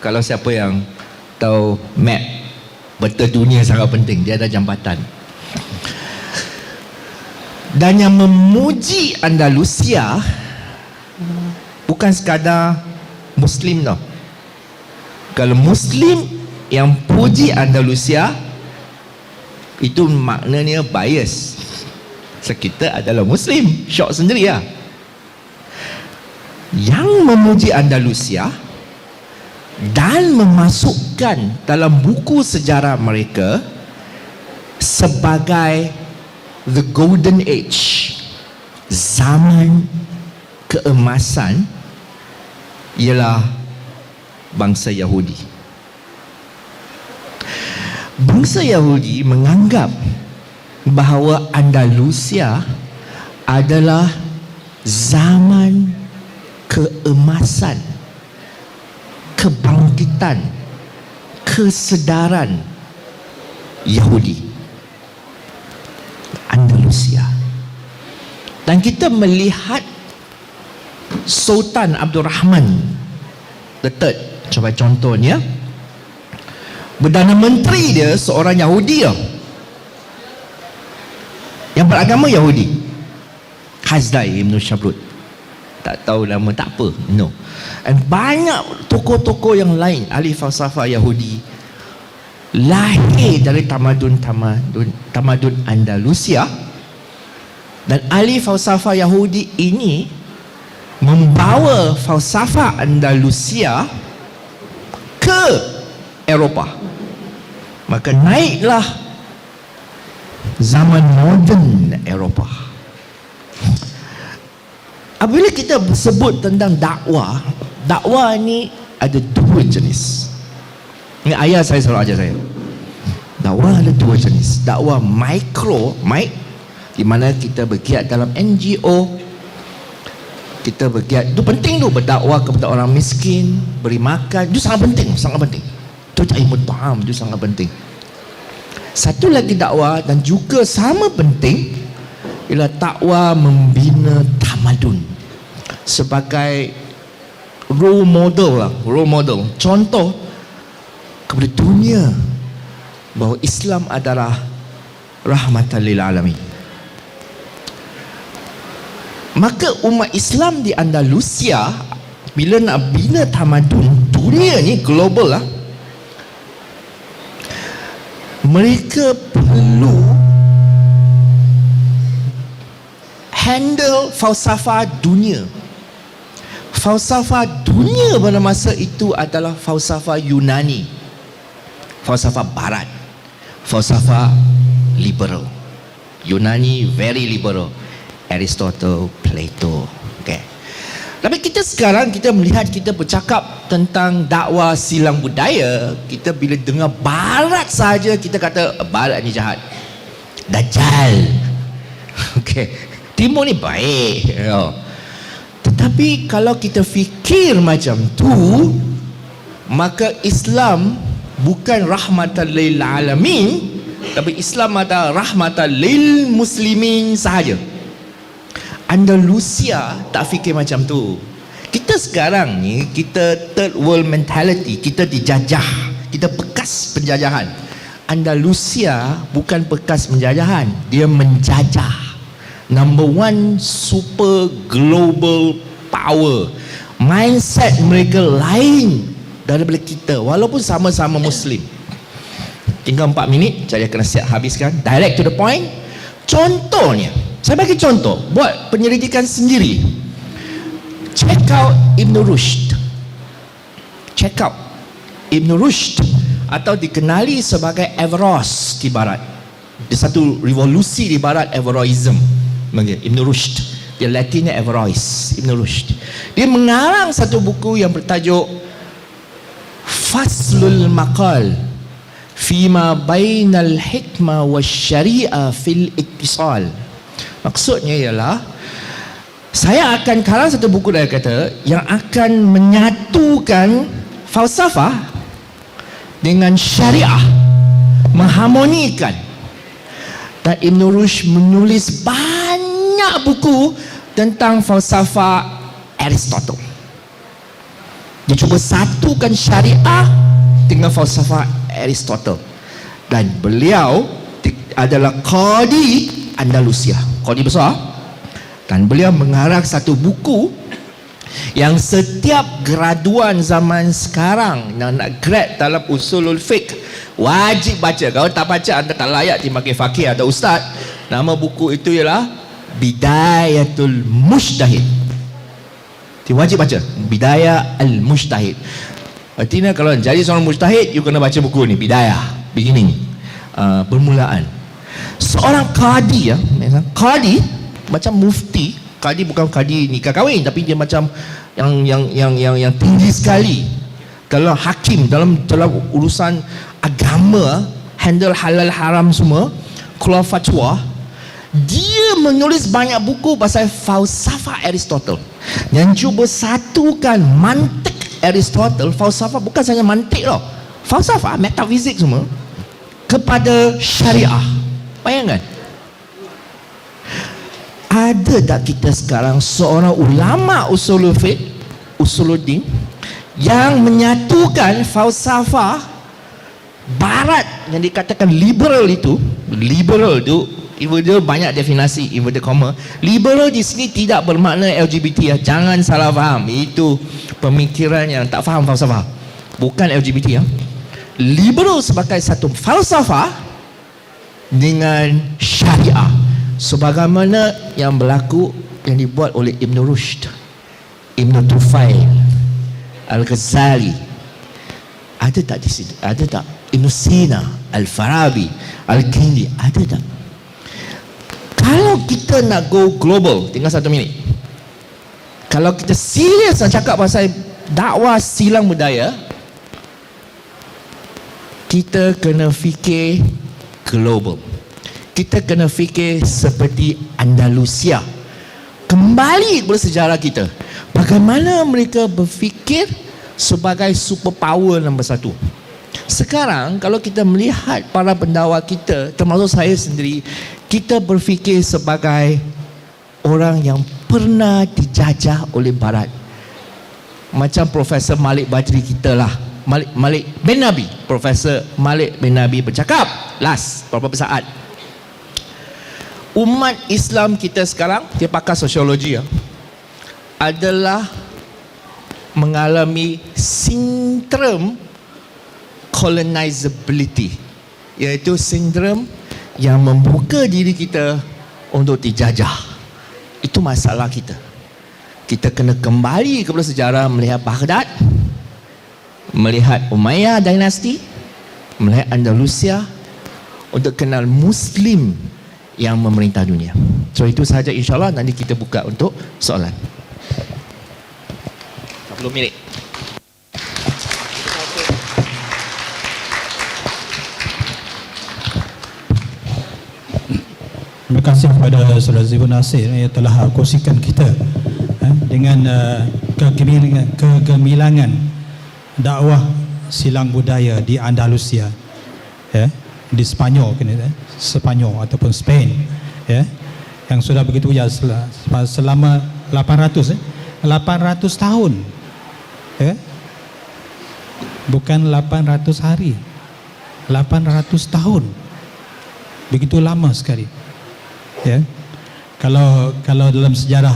Kalau siapa yang tahu map peta dunia sangat penting, dia ada jambatan. Dan yang memuji Andalusia bukan sekadar Muslim tau. Kalau Muslim yang puji Andalusia, itu maknanya bias. So, kita adalah Muslim, syok sendiri lah. Yang memuji Andalusia dan memasukkan dalam buku sejarah mereka sebagai the golden age, zaman keemasan, ialah bangsa Yahudi. Bangsa Yahudi menganggap bahawa Andalusia adalah zaman keemasan, kebangkitan, kesedaran Yahudi. Andalusia. Dan kita melihat Sultan Abdul Rahman III, coba contohnya, Perdana Menteri dia seorang Yahudi yang beragama Yahudi, Hasdai Ibn Shabrut. Tak tahu nama, tak apa, no. Dan banyak tokoh-tokoh yang lain ahli falsafah Yahudi lahir dari tamadun Andalusia. Dan ahli falsafah Yahudi ini membawa falsafah Andalusia ke Eropah. Maka naiklah zaman moden Eropah. Apabila kita sebut tentang dakwah, dakwah ini ada dua jenis. Ini ayah saya selalu ajar saya. Dakwah ada dua jenis. Dakwah mikro, di mana kita bergiat dalam NGO, kita bergiat, itu penting tu, berdakwah kepada orang miskin, beri makan, itu sangat penting, sangat penting. Itu ta'imut ta'am, itu sangat penting. Satu lagi dakwah dan juga sama penting ialah dakwah membina tamadun sebagai role model, contoh kepada dunia bahawa Islam adalah rahmatan lil alamin. Maka umat Islam di Andalusia bila nak bina tamadun dunia ni global mereka perlu handle falsafah dunia. Falsafah dunia pada masa itu adalah falsafah Yunani, falsafah barat, falsafah liberal. Yunani very liberal, Aristotle, Plato. Okay. Tapi kita sekarang kita melihat, kita bercakap tentang dakwah silang budaya, kita bila dengar barat saja kita kata barat ni jahat, Dajjal. Okay. Timur ni baik. Tetapi kalau kita fikir macam tu, maka Islam bukan rahmatan lil alamin, tapi Islam adalah rahmatan lil muslimin sahaja. Andalusia tak fikir macam tu. Kita sekarang ni, kita third world mentality, kita dijajah, kita bekas penjajahan. Andalusia bukan bekas penjajahan, dia menjajah. Number one super global power. Mindset mereka lain daripada kita, walaupun sama-sama Muslim. Tinggal 4 minit, saya akan siap habiskan. Direct to the point. Contohnya, saya bagi contoh, buat penyelidikan sendiri. Check out Ibn Rushd. Check out Ibn Rushd, atau dikenali sebagai Averroes di Barat. Dia satu revolusi di Barat, Averroism. Ibn Rushd, dia Latinnya Averroes. Ibn Rushd, dia mengarang satu buku yang bertajuk Faslul Maqal Fima Bainal Hikmah wa Syariah fil Ittisal. Maksudnya ialah, saya akan karang satu buku, dia kata, yang akan menyatukan falsafah dengan syariah, mengharmonikan. Dan Ibn Rushd menulis banyak buku tentang falsafah Aristotle. Dia cuba satukan syariah dengan falsafah Aristotle. Dan beliau adalah Qadi Andalusia, Qadi besar. Dan beliau mengarang satu buku yang setiap graduan zaman sekarang yang nak grad dalam usulul fiqh wajib baca. Kalau tak baca, anda tak layak dipanggil faqih atau ustaz. Nama buku itu ialah Bidayatul Mujtahid. Dia wajib baca Bidayah Al-Mujtahid. Artinya kalau jadi seorang mujtahid, you kena baca buku ni, Bidayah, beginning, permulaan. Seorang qadi qadi macam mufti. Qadi bukan qadi nikah kahwin, tapi dia macam yang tinggi sekali dalam hakim, dalam urusan agama, handle halal haram semua. keluar fatwa, dia menulis banyak buku pasal falsafah Aristotle yang cuba satukan mantik Aristotle, falsafah bukan saja mantik loh, falsafah, metafizik semua, kepada syariah. Bayangkan, ada tak kita sekarang seorang ulama usulul fiqh, usuluddin, yang menyatukan falsafah barat yang dikatakan liberal itu, even dia banyak definisi, inverted comma. Liberal di sini tidak bermakna LGBT ya. Jangan salah faham. Itu pemikiran yang tak faham falsafah. Bukan LGBT ya. Liberal sebagai satu falsafah dengan syariah. Sebagaimana yang berlaku yang dibuat oleh Ibn Rushd, Ibn Tufail, Al-Ghazali. Ada tak di sini? Ada tak? Ibn Sina, Al-Farabi, Al-Kindi. Ada tak? Kalau kita nak go global, tinggal 1 minit. Kalau kita serius nak cakap pasal dakwah silang budaya, kita kena fikir global. Kita kena fikir seperti Andalusia. Kembali kepada sejarah kita. Bagaimana mereka berfikir sebagai superpower nombor 1. Sekarang kalau kita melihat para pendakwa kita, termasuk saya sendiri, kita berfikir sebagai orang yang pernah dijajah oleh Barat. Macam Profesor Malik Badri kita lah, Malik bin Nabi, Profesor Malik bin Nabi bercakap last beberapa saat, umat Islam kita sekarang, dia pakar sosiologi ya, adalah mengalami sindrom colonizability, iaitu sindrom yang membuka diri kita untuk dijajah. Itu masalah kita. Kita kena kembali kepada sejarah, melihat Baghdad, melihat Umayyah dinasti, melihat Andalusia, untuk kenal Muslim yang memerintah dunia. So itu sahaja, insyaAllah nanti kita buka untuk soalan. 40 minit. Terima kasih kepada Saudara Zibun Nasir yang telah kongsikan kita dengan kegemilangan dakwah silang budaya di Andalusia, di Spanyol, Spanyol ataupun Spain, yang sudah begitu ya selama 800 tahun, bukan 800 hari, 800 tahun, begitu lama sekali. Kalau dalam sejarah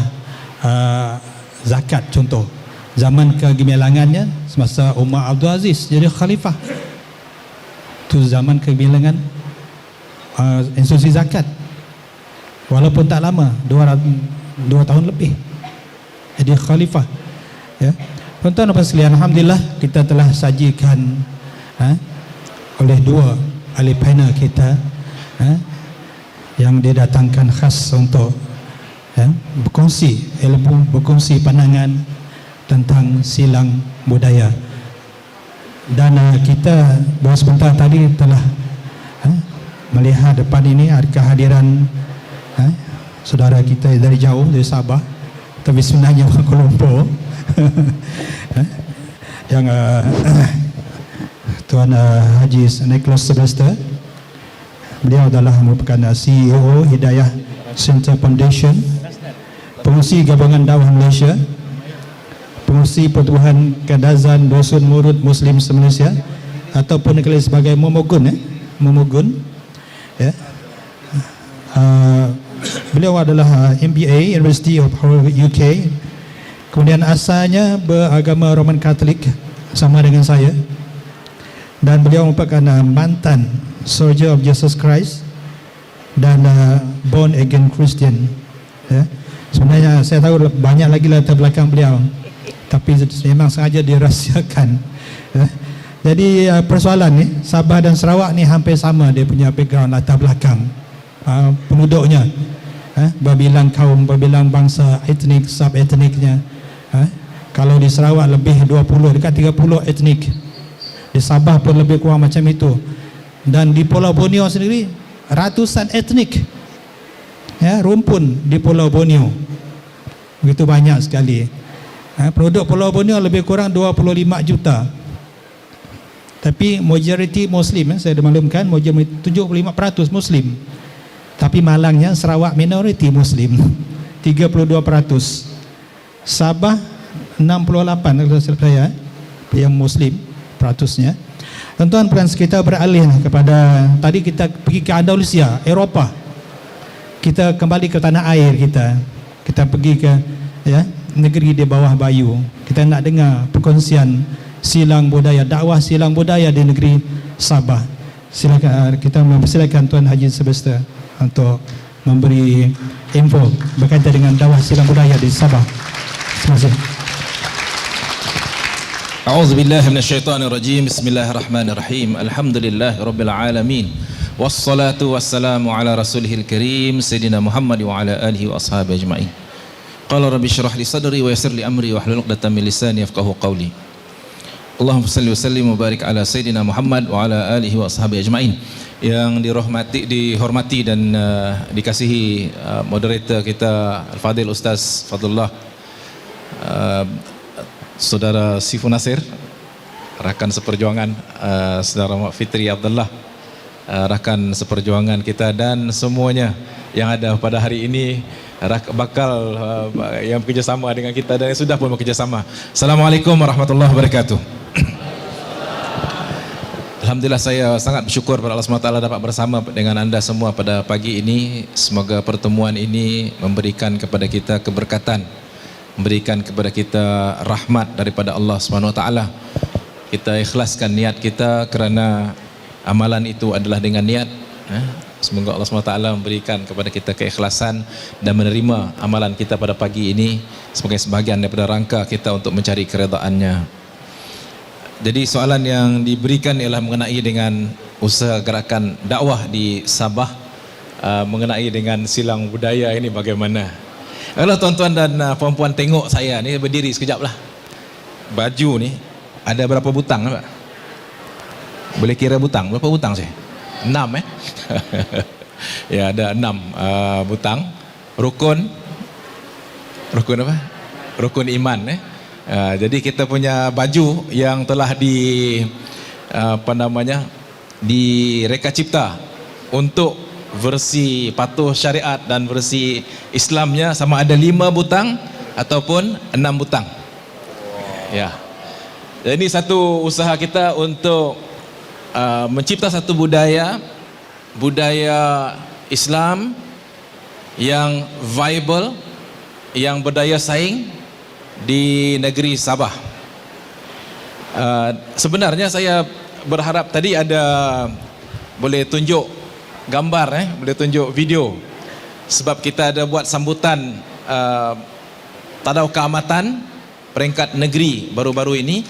zakat contoh, zaman kegemilangannya semasa Umar Abdul Aziz jadi khalifah, itu zaman kegemilangan institusi zakat, walaupun tak lama, 2 tahun lebih jadi khalifah. Tuan-tuan dan puan sekalian, alhamdulillah kita telah sajikan oleh 2 ahli panel kita yang didatangkan khas untuk berkongsi ilmu, berkongsi pandangan tentang silang budaya. Dan kita baru sebentar tadi telah melihat depan ini ada kehadiran saudara kita dari jauh, dari Sabah, tapi sebenarnya orang Kuala Lumpur, yang Tuan Haji Nicholas Sylvester. Beliau adalah merupakan CEO Hidayah Center Foundation, pengurusi Gabungan Dakwah Malaysia, pengurusi Pertubuhan Kadazan Dusun Murud Muslim Malaysia, ataupun dikenali sebagai Momogun. Beliau adalah MBA University of Hull UK, kemudian asalnya beragama Roman Katolik sama dengan saya, dan beliau merupakan mantan Soldier of Jesus Christ dan born again Christian. Sebenarnya saya tahu banyak lagi latar belakang beliau, tapi memang sengaja dirahsiakan. Jadi persoalan ni, Sabah dan Sarawak ni hampir sama dia punya background, latar belakang penduduknya, berbilang kaum, berbilang bangsa, etnik, sub etniknya. Kalau di Sarawak lebih 20, dekat 30 etnik. Di Sabah pun lebih kurang macam itu. Dan di Pulau Borneo sendiri ratusan etnik ya, rumpun di Pulau Borneo. Begitu banyak sekali. Penduduk Pulau Borneo lebih kurang 25 juta. Tapi majoriti Muslim, saya dah maklumkan, majoriti 75% Muslim. Tapi Malangnya, Sarawak minoriti Muslim, 32%. Sabah 68 kalau saya yang Muslim peratusnya. Tuan-tuan friends, kita beralih kepada, tadi kita pergi ke Andalusia, Eropah. Kita kembali ke tanah air kita. Kita pergi ke ya, negeri di bawah bayu. Kita nak dengar perkongsian silang budaya, dakwah silang budaya di negeri Sabah. Silakan, kita mempersilakan Tuan Haji Sylvester untuk memberi info berkaitan dengan dakwah silang budaya di Sabah. Terima kasih. A'udzu billahi minasyaitonir rajim. Bismillahirrahmanirrahim. Alhamdulillahirabbil alamin. Wassalatu wassalamu ala rasulihil karim Sayyidina Muhammad wa ala alihi wa ashabihi ajma'in. Qala rabbi shrah li sadri wa yassir li amri wa hlul 'uqdatam min lisani yafqahu qawli. Allahumma salli wa sallim wa barik ala Sayyidina Muhammad wa ala alihi wa ashabihi ajma'in. Yang dihormati dan dikasihi moderator kita Al-Fadil Ustaz Fadlullah, Saudara Sifu Nasir, rakan seperjuangan Saudara Mak Fitri Abdullah, rakan seperjuangan kita, dan semuanya yang ada pada hari ini bakal yang bekerjasama dengan kita dan yang sudah pun bekerjasama. Assalamualaikum warahmatullahi wabarakatuh. Alhamdulillah, saya sangat bersyukur pada Allah SWT dapat bersama dengan anda semua pada pagi ini. Semoga pertemuan ini memberikan kepada kita keberkatan, memberikan kepada kita rahmat daripada Allah SWT. Kita ikhlaskan niat kita kerana amalan itu adalah dengan niat. Semoga Allah SWT memberikan kepada kita keikhlasan dan menerima amalan kita pada pagi ini sebagai sebahagian daripada rangka kita untuk mencari keredaannya. Jadi soalan yang diberikan ialah mengenai dengan usaha gerakan dakwah di Sabah, mengenai dengan silang budaya ini bagaimana. Kalau tuan-tuan dan puan-puan tengok saya ni berdiri sekejap lah. Baju ni ada berapa butang Pak? Boleh kira butang? Berapa butang saya? 6 ya, ada 6 butang. Rukun apa? Rukun iman jadi kita punya baju yang telah direka cipta untuk versi patuh syariat dan versi Islamnya sama ada 5 butang ataupun 6 butang. Ya. Jadi ini satu usaha kita untuk mencipta satu budaya Islam yang viable, yang berdaya saing di negeri Sabah. Sebenarnya saya berharap tadi ada boleh tunjuk gambar, boleh tunjuk video, sebab kita ada buat sambutan tadau keamatan peringkat negeri baru-baru ini,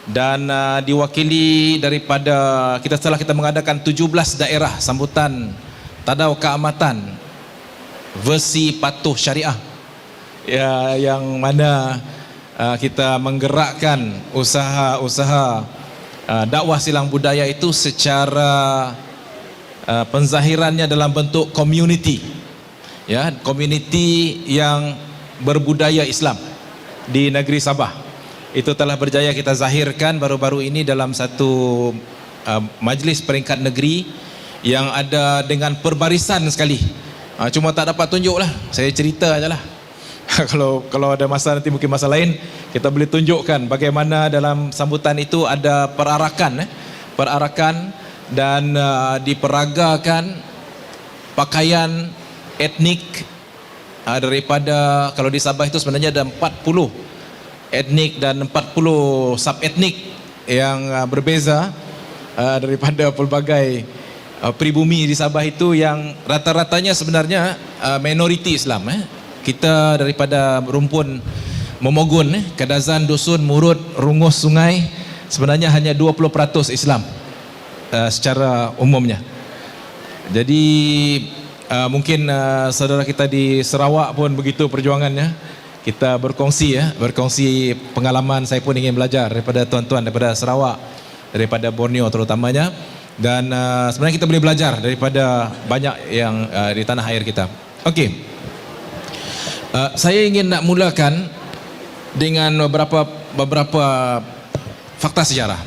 dan diwakili daripada setelah kita mengadakan 17 daerah sambutan tadau keamatan versi patuh syariah ya, yang mana kita menggerakkan usaha-usaha dakwah silang budaya itu secara penzahirannya dalam bentuk community, ya, community yang berbudaya Islam di negeri Sabah. Itu telah berjaya kita zahirkan baru-baru ini dalam satu majlis peringkat negeri yang ada dengan perbarisan sekali. Cuma tak dapat tunjuk lah, saya cerita aja lah. Kalau ada masa nanti, mungkin masa lain kita boleh tunjukkan bagaimana dalam sambutan itu ada perarakan dan diperagakan pakaian etnik daripada, kalau di Sabah itu sebenarnya ada 40 etnik dan 40 sub etnik yang berbeza daripada pelbagai pribumi di Sabah itu, yang rata-ratanya sebenarnya minoriti Islam. Kita daripada rumpun Momogun, Kadazan, Dusun, Murud, Rungus, Sungai, sebenarnya hanya 20% Islam secara umumnya. Jadi mungkin saudara kita di Sarawak pun begitu perjuangannya. Kita berkongsi pengalaman. Saya pun ingin belajar daripada tuan-tuan daripada Sarawak, daripada Borneo terutamanya. Dan sebenarnya kita boleh belajar daripada banyak yang di tanah air kita. Okey. Saya ingin nak mulakan dengan beberapa fakta sejarah.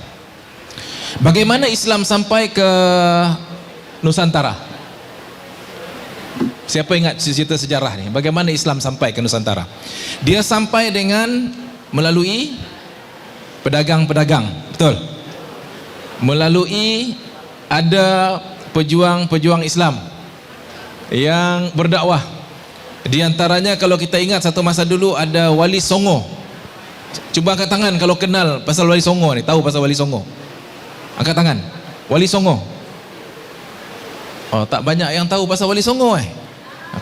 Bagaimana Islam sampai ke Nusantara? Siapa ingat cerita sejarah ni? Bagaimana Islam sampai ke Nusantara? Dia sampai dengan melalui pedagang-pedagang, betul? Melalui ada pejuang-pejuang Islam yang berdakwah. Di antaranya kalau kita ingat satu masa dulu ada Wali Songo. Cuba angkat tangan kalau kenal pasal Wali Songo ni, tahu pasal Wali Songo. Angkat tangan. Wali Songo. Oh, tak banyak yang tahu pasal Wali Songo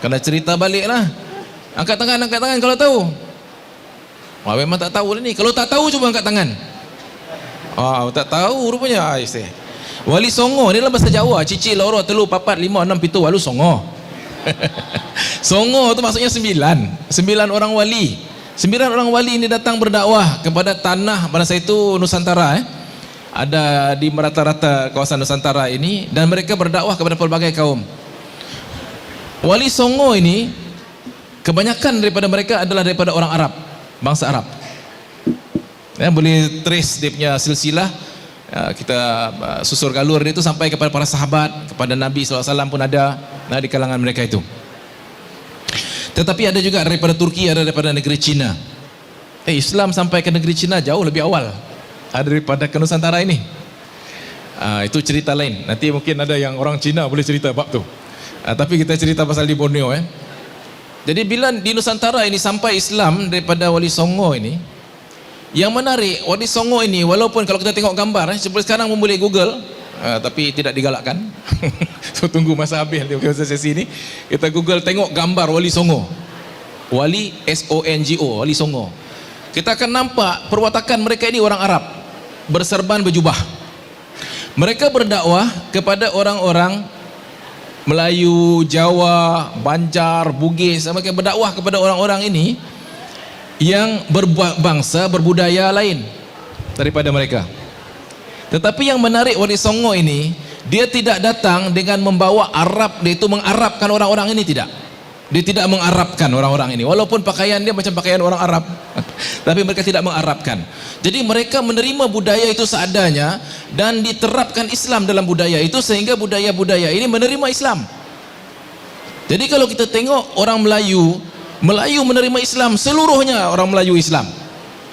kena cerita balik lah. Angkat tangan kalau tahu. Oh, memang tak tahu lah ni. Kalau tak tahu cuba angkat tangan. Oh, tak tahu rupanya. Wali Songo ni dalam bahasa Jawa, cici loro telu papat lima enam pitu walu songo. Songo tu maksudnya 9 orang wali. 9 orang wali ini datang berdakwah kepada tanah masa itu Nusantara ada di merata-rata kawasan Nusantara ini, dan mereka berdakwah kepada pelbagai kaum. Wali Songo ini kebanyakan daripada mereka adalah daripada orang Arab, bangsa Arab. Boleh trace dia punya silsilah, kita susur galur dia itu sampai kepada para sahabat, kepada Nabi SAW pun ada di kalangan mereka itu. Tetapi ada juga daripada Turki, ada daripada negeri Cina. Islam sampai ke negeri Cina jauh lebih awal daripada ke Nusantara ini. Itu cerita lain. Nanti mungkin ada yang orang Cina boleh cerita bab tu. Tapi kita cerita pasal di Borneo. Jadi bila di Nusantara ini sampai Islam daripada Wali Songo ini, yang menarik, Wali Songo ini walaupun kalau kita tengok gambar, seperti sekarang pun boleh Google, tapi tidak digalakkan. So tunggu masa habis masa sesi ini, kita Google tengok gambar Wali Songo. Wali S-O-N-G-O, Wali Songo. Kita akan nampak perwatakan mereka ini orang Arab, berserban berjubah. Mereka berdakwah kepada orang-orang Melayu, Jawa, Banjar, Bugis. Mereka berdakwah kepada orang-orang ini yang berbangsa, berbudaya lain daripada mereka. Tetapi yang menarik Wali Songo ini, dia tidak datang dengan membawa Arab, dia itu mengarabkan orang-orang ini, tidak. Dia tidak mengarabkan orang-orang ini, walaupun pakaian dia macam pakaian orang Arab. Tapi mereka tidak mengarabkan. Jadi mereka menerima budaya itu seadanya dan diterapkan Islam dalam budaya itu, sehingga budaya-budaya ini menerima Islam. Jadi kalau kita tengok orang Melayu menerima Islam, seluruhnya orang Melayu Islam.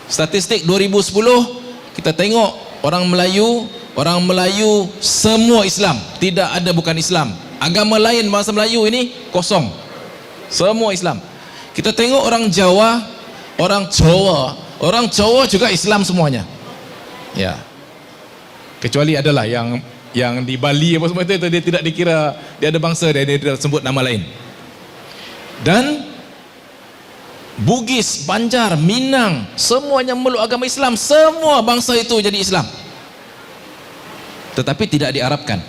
Statistik 2010 kita tengok orang Melayu semua Islam, tidak ada bukan Islam. Agama lain bangsa Melayu ini kosong, semua Islam. Kita tengok orang Jawa juga Islam semuanya. Ya. Kecuali adalah yang di Bali apa semua itu dia tidak dikira dia ada bangsa, dia sebut nama lain. Dan Bugis, Banjar, Minang, semuanya memeluk agama Islam, semua bangsa itu jadi Islam. Tetapi tidak diarabkan.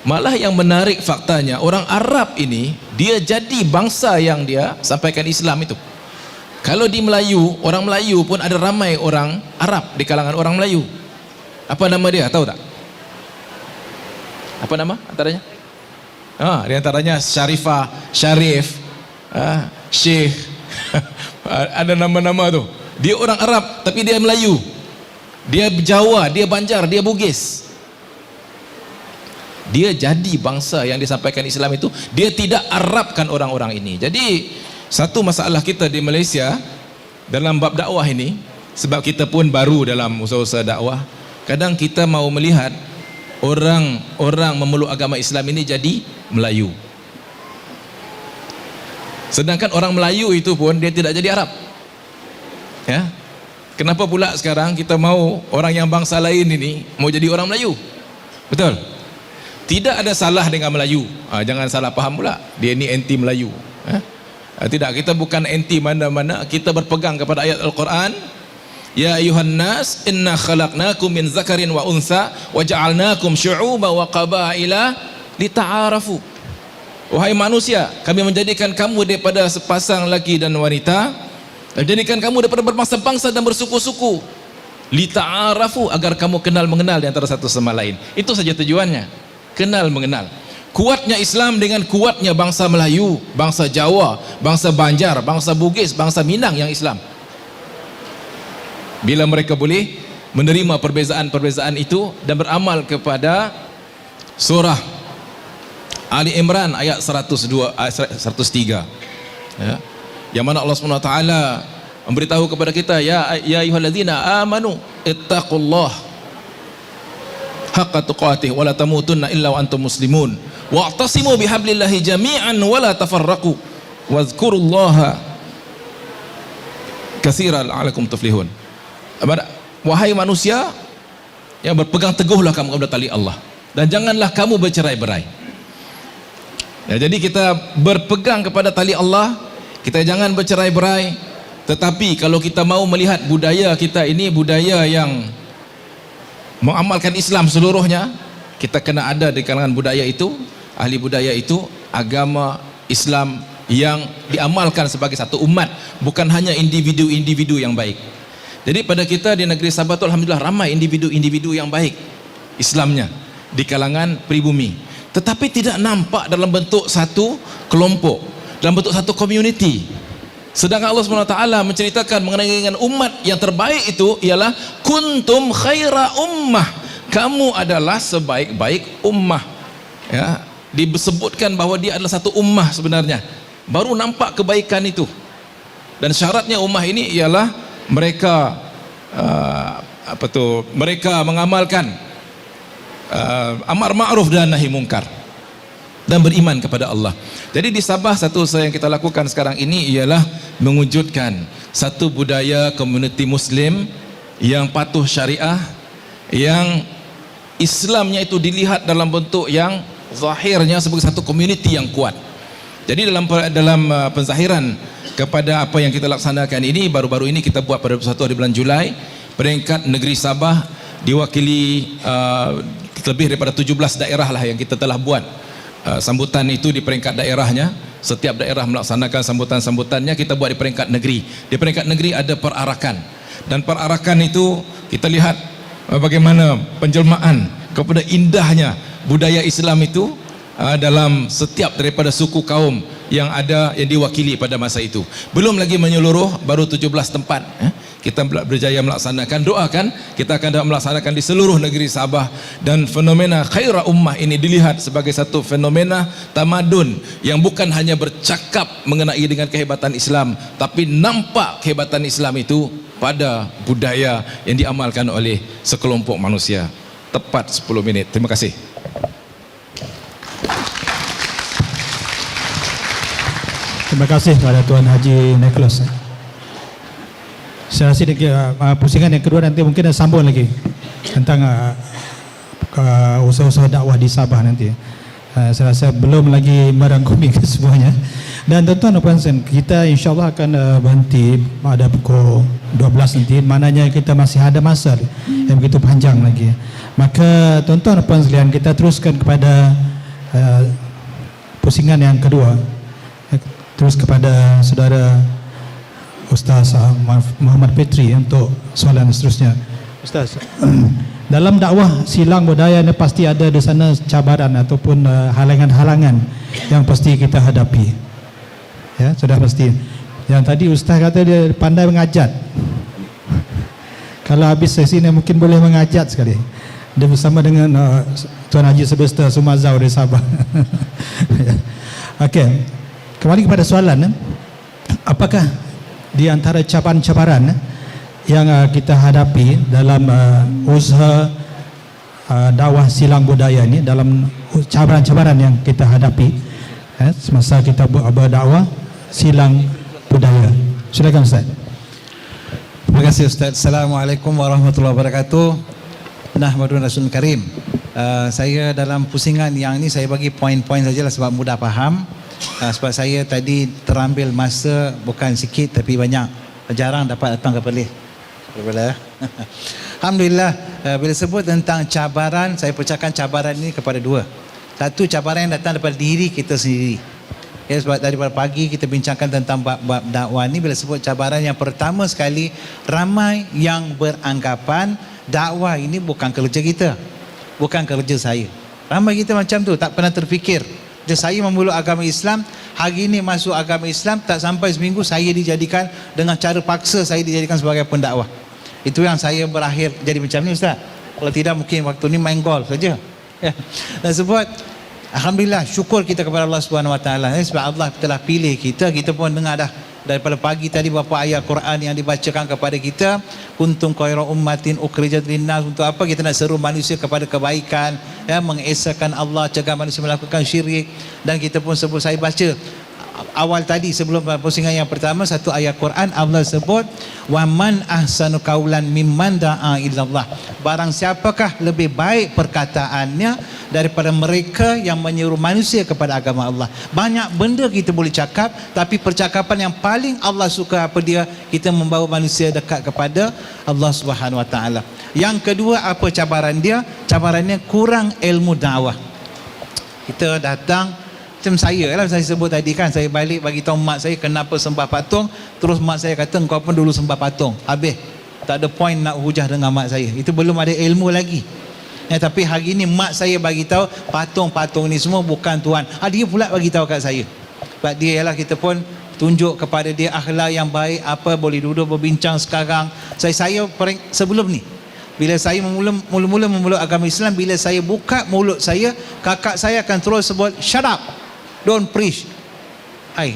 Malah yang menarik faktanya, orang Arab ini dia jadi bangsa yang dia sampaikan Islam itu. Kalau di Melayu, orang Melayu pun ada ramai orang Arab di kalangan orang Melayu. Apa nama dia? Tahu tak? Apa nama antaranya? Di antaranya Syarifah, Syarif, Syekh. Ada nama-nama tu. Dia orang Arab tapi dia Melayu. Dia Jawa, dia Banjar, dia Bugis. Dia jadi bangsa yang disampaikan Islam itu, dia tidak Arabkan orang-orang ini. Jadi satu masalah kita di Malaysia dalam bab dakwah ini, sebab kita pun baru dalam usaha-usaha dakwah, kadang kita mau melihat orang-orang memeluk agama Islam ini jadi Melayu. Sedangkan orang Melayu itu pun dia tidak jadi Arab. Ya. Kenapa pula sekarang kita mau orang yang bangsa lain ini mau jadi orang Melayu? Betul? Tidak ada salah dengan Melayu. Jangan salah faham pula. Dia ni anti Melayu. Tidak, kita bukan anti mana-mana. Kita berpegang kepada ayat Al-Quran. Ya ayuhan nas inna khalaqnakum min zakarin wa unsa wa ja'alnakum syu'uba wa qabaila lita'arafu. Wahai manusia, kami menjadikan kamu daripada sepasang laki dan wanita, dan jadikan kamu daripada berbangsa-bangsa dan bersuku-suku. Lita'arafu, agar kamu kenal mengenal di antara satu sama lain. Itu saja tujuannya. Kenal mengenal. Kuatnya Islam dengan kuatnya bangsa Melayu, bangsa Jawa, bangsa Banjar, bangsa Bugis, bangsa Minang yang Islam. Bila mereka boleh menerima perbezaan-perbezaan itu dan beramal kepada surah Ali Imran ayat 103, ya, yang mana Allah SWT memberitahu kepada kita, ya ayyuhalladzina amanu ittaqullah haqqa tuqatih wa la tamutunna illa wa antum muslimun wa'tasimu bihablillahi jami'an wa la tafarraqu wadhkurullaha katsiran la'allakum tuflihun. Wahai manusia, yang berpegang teguhlah kamu kepada tali Allah dan janganlah kamu bercerai-berai. Ya, jadi kita berpegang kepada tali Allah, kita jangan bercerai-berai. Tetapi kalau kita mau melihat budaya kita ini budaya yang mengamalkan Islam seluruhnya, kita kena ada di kalangan budaya itu, ahli budaya itu, agama Islam yang diamalkan sebagai satu umat, bukan hanya individu-individu yang baik. Jadi pada kita di negeri Sabah itu alhamdulillah ramai individu-individu yang baik Islamnya di kalangan pribumi, tetapi tidak nampak dalam bentuk satu kelompok, dalam bentuk satu community. Sedangkan Allah SWT menceritakan mengenai dengan umat yang terbaik itu ialah kuntum khaira ummah, kamu adalah sebaik-baik ummah, ya, disebutkan bahawa dia adalah satu ummah sebenarnya, baru nampak kebaikan itu. Dan syaratnya ummah ini ialah mereka mereka mengamalkan amar ma'ruf dan nahi mungkar dan beriman kepada Allah. Jadi di Sabah satu yang kita lakukan sekarang ini ialah mewujudkan satu budaya komuniti Muslim yang patuh syariah, yang Islamnya itu dilihat dalam bentuk yang zahirnya sebagai satu komuniti yang kuat. Jadi dalam penzahiran kepada apa yang kita laksanakan ini, baru-baru ini kita buat pada 1 hari bulan Julai, peringkat negeri Sabah diwakili lebih daripada 17 daerah lah yang kita telah buat sambutan itu di peringkat daerahnya. Setiap daerah melaksanakan sambutan-sambutannya, kita buat di peringkat negeri. Di peringkat negeri ada perarakan, dan perarakan itu kita lihat bagaimana penjelmaan kepada indahnya budaya Islam itu dalam setiap daripada suku kaum yang ada, yang diwakili pada masa itu. Belum lagi menyeluruh, baru 17 tempat kita berjaya melaksanakan. Doakan kita akan melaksanakan di seluruh negeri Sabah, dan fenomena khaira ummah ini dilihat sebagai satu fenomena tamadun yang bukan hanya bercakap mengenai dengan kehebatan Islam, tapi nampak kehebatan Islam itu pada budaya yang diamalkan oleh sekelompok manusia. Tepat 10 minit. Terima kasih. Terima kasih kepada Tuan Haji Nicholas. Saya rasa pusingan yang kedua nanti mungkin ada sambung lagi tentang usaha-usaha dakwah di Sabah nanti. Saya rasa belum lagi merangkumi kesemuanya. Dan tuan-tuan dan puan-puan, kita insyaAllah akan berhenti pada pukul 12 nanti. Maknanya kita masih ada masa yang begitu panjang lagi. Maka tuan-tuan dan puan sekalian, kita teruskan kepada pusingan yang kedua. Terus kepada saudara Ustaz Muhammad Petri untuk soalan seterusnya. Ustaz, dalam dakwah silang budaya ini pasti ada di sana cabaran ataupun halangan-halangan yang pasti kita hadapi. Ya, sudah pasti. Yang tadi Ustaz kata dia pandai mengajat. Kalau habis sesi ini mungkin boleh mengajat sekali. Dia bersama dengan Tuan Haji Sylvester Sumazau dari Sabah. Okey. Kembali kepada soalan, apakah di antara cabaran-cabaran yang kita hadapi dalam usaha dakwah silang budaya ini, dalam cabaran-cabaran yang kita hadapi semasa kita berdakwah silang budaya? Silakan Ustaz. Terima kasih Ustaz. Assalamualaikum warahmatullahi wabarakatuh. Nahmadun Rasul Karim. Saya dalam pusingan yang ini saya bagi poin-poin sajalah sebab mudah faham. Sebab saya tadi terambil masa bukan sikit tapi banyak, jarang dapat datang ke Perlis. Alhamdulillah, bila sebut tentang cabaran, saya percakapkan cabaran ini kepada dua. Satu, cabaran yang datang daripada diri kita sendiri. Ya, sebab daripada pagi kita bincangkan tentang bab dakwah ni. Bila sebut cabaran, yang pertama sekali, ramai yang beranggapan dakwah ini bukan kerja kita, bukan kerja saya. Ramai kita macam tu, tak pernah terfikir. Saya memeluk agama Islam, hari ini masuk agama Islam, tak sampai seminggu saya dijadikan dengan cara paksa, saya dijadikan sebagai pendakwah. Itu yang saya berakhir jadi macam ni, Ustaz. Kalau tidak mungkin waktu ni main golf saja. Ya. Dan sebab alhamdulillah, syukur kita kepada Allah Subhanahu Wa Taala, sebab Allah telah pilih kita. Kita pun dengar dah daripada pagi tadi beberapa ayat Quran yang dibacakan kepada kita. Kuntum khairu ummatin ukhrijat linnas. Untuk apa? Kita nak seru manusia kepada kebaikan, ya, mengesahkan Allah, cegah manusia melakukan syirik. Dan kita pun sebut, saya baca awal tadi sebelum pusingan yang pertama, satu ayat Quran Allah sebut, wa man ahsanu qaulan mimman da'a ilallah. Barang siapakah lebih baik perkataannya daripada mereka yang menyeru manusia kepada agama Allah. Banyak benda kita boleh cakap, tapi percakapan yang paling Allah suka apa dia? Kita membawa manusia dekat kepada Allah Subhanahu Wa Taala. Yang kedua, apa cabaran dia? Cabarannya kurang ilmu dakwah. Kita datang macam saya lah, saya sebut tadi kan, saya balik bagi tahu mak saya kenapa sembah patung. Terus mak saya kata, engkau pun dulu sembah patung. Habis, tak ada point nak hujah dengan mak saya. Itu belum ada ilmu lagi. Tapi hari ni mak saya bagi tahu patung-patung ni semua bukan Tuhan. Dia pula bagi tahu kat saya. Sebab dia ialah, kita pun tunjuk kepada dia akhlak yang baik, apa boleh duduk berbincang sekarang. Saya sebelum ni, bila saya mula-mula memeluk agama Islam, bila saya buka mulut saya, kakak saya akan terus sebut, shut up, don't preach.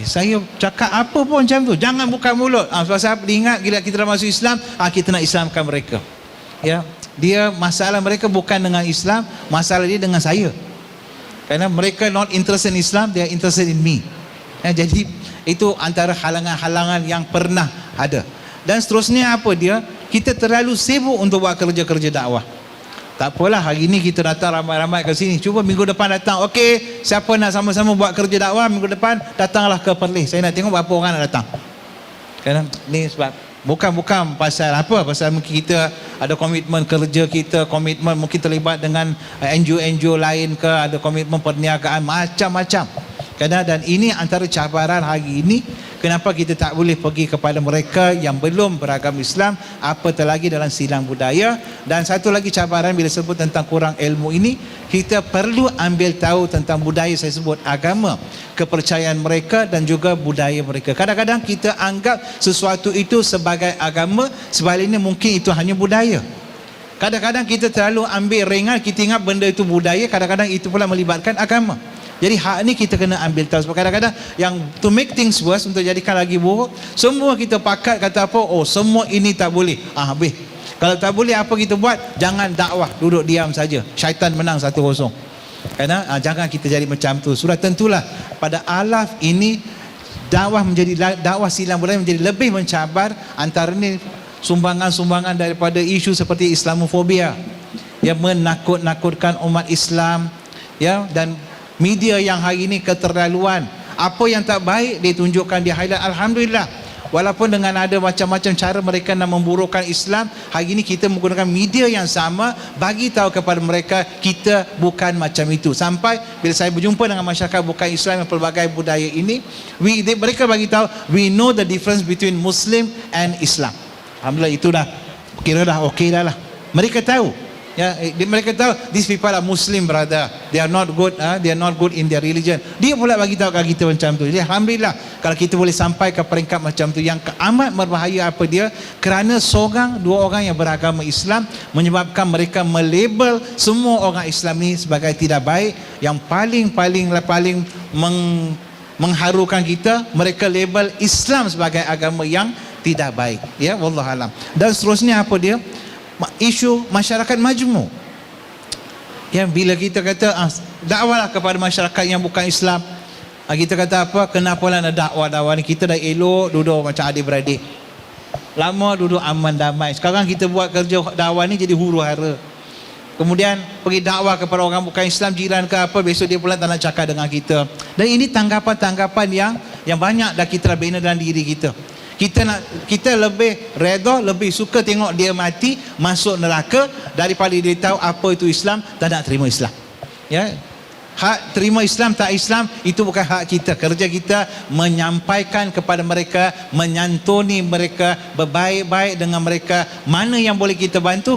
Saya cakap apa pun macam tu, jangan buka mulut. Sebab saya ingat bila kita dah masuk Islam, kita nak Islamkan mereka. Ya, dia masalah mereka bukan dengan Islam, masalah dia dengan saya. Kerana mereka not interested in Islam, they are interested in me. Jadi itu antara halangan-halangan yang pernah ada. Dan seterusnya apa dia? Kita terlalu sibuk untuk buat kerja-kerja dakwah. Tak apalah, hari ni kita datang ramai-ramai ke sini. Cuba minggu depan datang. Okey, siapa nak sama-sama buat kerja dakwah minggu depan, datanglah ke Perlis. Saya nak tengok berapa orang nak datang. Kerana ni sebab bukan pasal apa, pasal mungkin kita ada komitmen kerja kita, komitmen mungkin terlibat dengan NGO-NGO lain ke, ada komitmen perniagaan, macam-macam. Dan ini antara cabaran hari ini. Kenapa kita tak boleh pergi kepada mereka yang belum beragama Islam, apatah lagi dalam silang budaya. Dan satu lagi cabaran bila sebut tentang kurang ilmu ini, kita perlu ambil tahu tentang budaya. Saya sebut agama, kepercayaan mereka dan juga budaya mereka. Kadang-kadang kita anggap sesuatu itu sebagai agama, sebaliknya mungkin itu hanya budaya. Kadang-kadang kita terlalu ambil ringan, kita ingat benda itu budaya, kadang-kadang itu pula melibatkan agama. Jadi hak ni kita kena ambil tahu. Sebab kadang-kadang yang to make things worse, untuk jadikan lagi buruk, semua kita pakat kata apa, semua ini tak boleh. Habis. Kalau tak boleh, apa kita buat? Jangan dakwah, duduk diam saja. Syaitan menang 1-0. Kerana jangan kita jadi macam tu. Sudah tentulah pada alaf ini dakwah silang budaya menjadi lebih mencabar. Antara ni sumbangan-sumbangan daripada isu seperti Islamofobia, yang menakut-nakutkan umat Islam, ya, dan media yang hari ini keterlaluan. Apa yang tak baik ditunjukkan, di highlight. Alhamdulillah, walaupun dengan ada macam-macam cara mereka nak memburukkan Islam, hari ini kita menggunakan media yang sama bagi tahu kepada mereka kita bukan macam itu. Sampai bila saya berjumpa dengan masyarakat bukan Islam yang pelbagai budaya ini, mereka bagi tahu, we know the difference between Muslim and Islam. Alhamdulillah, itu dah kira dah okey dah lah. Mereka tahu. Ya, mereka tahu these people are Muslim, brother. They are not good. They are not good in their religion. Dia pula bagi tahu kat kita macam tu. Jadi alhamdulillah kalau kita boleh sampai ke peringkat macam tu. Yang amat berbahaya apa dia? Kerana seorang, dua orang yang beragama Islam menyebabkan mereka melabel semua orang Islam ni sebagai tidak baik. Yang paling mengharukan kita, mereka label Islam sebagai agama yang tidak baik. Ya, wallahualam. Dan seterusnya apa dia? Isu masyarakat majmuk. Yang bila kita kata dakwalah kepada masyarakat yang bukan Islam, kita kata apa? Kenapalah nak dakwah ni? Kita dah elok duduk macam adik-beradik, lama duduk aman damai. Sekarang kita buat kerja dakwah ni jadi huru hara. Kemudian pergi dakwah kepada orang bukan Islam, jiran ke apa, besok dia pula tak nak cakap dengan kita. Dan ini tanggapan-tanggapan yang banyak dah kita bina dalam diri kita. Kita lebih redha, lebih suka tengok dia mati masuk neraka daripada dia tahu apa itu Islam dan nak terima Islam. Ya. hak terima Islam tak Islam itu bukan hak kita. Kerja kita menyampaikan kepada mereka, menyantuni mereka, berbaik-baik dengan mereka. Mana yang boleh kita bantu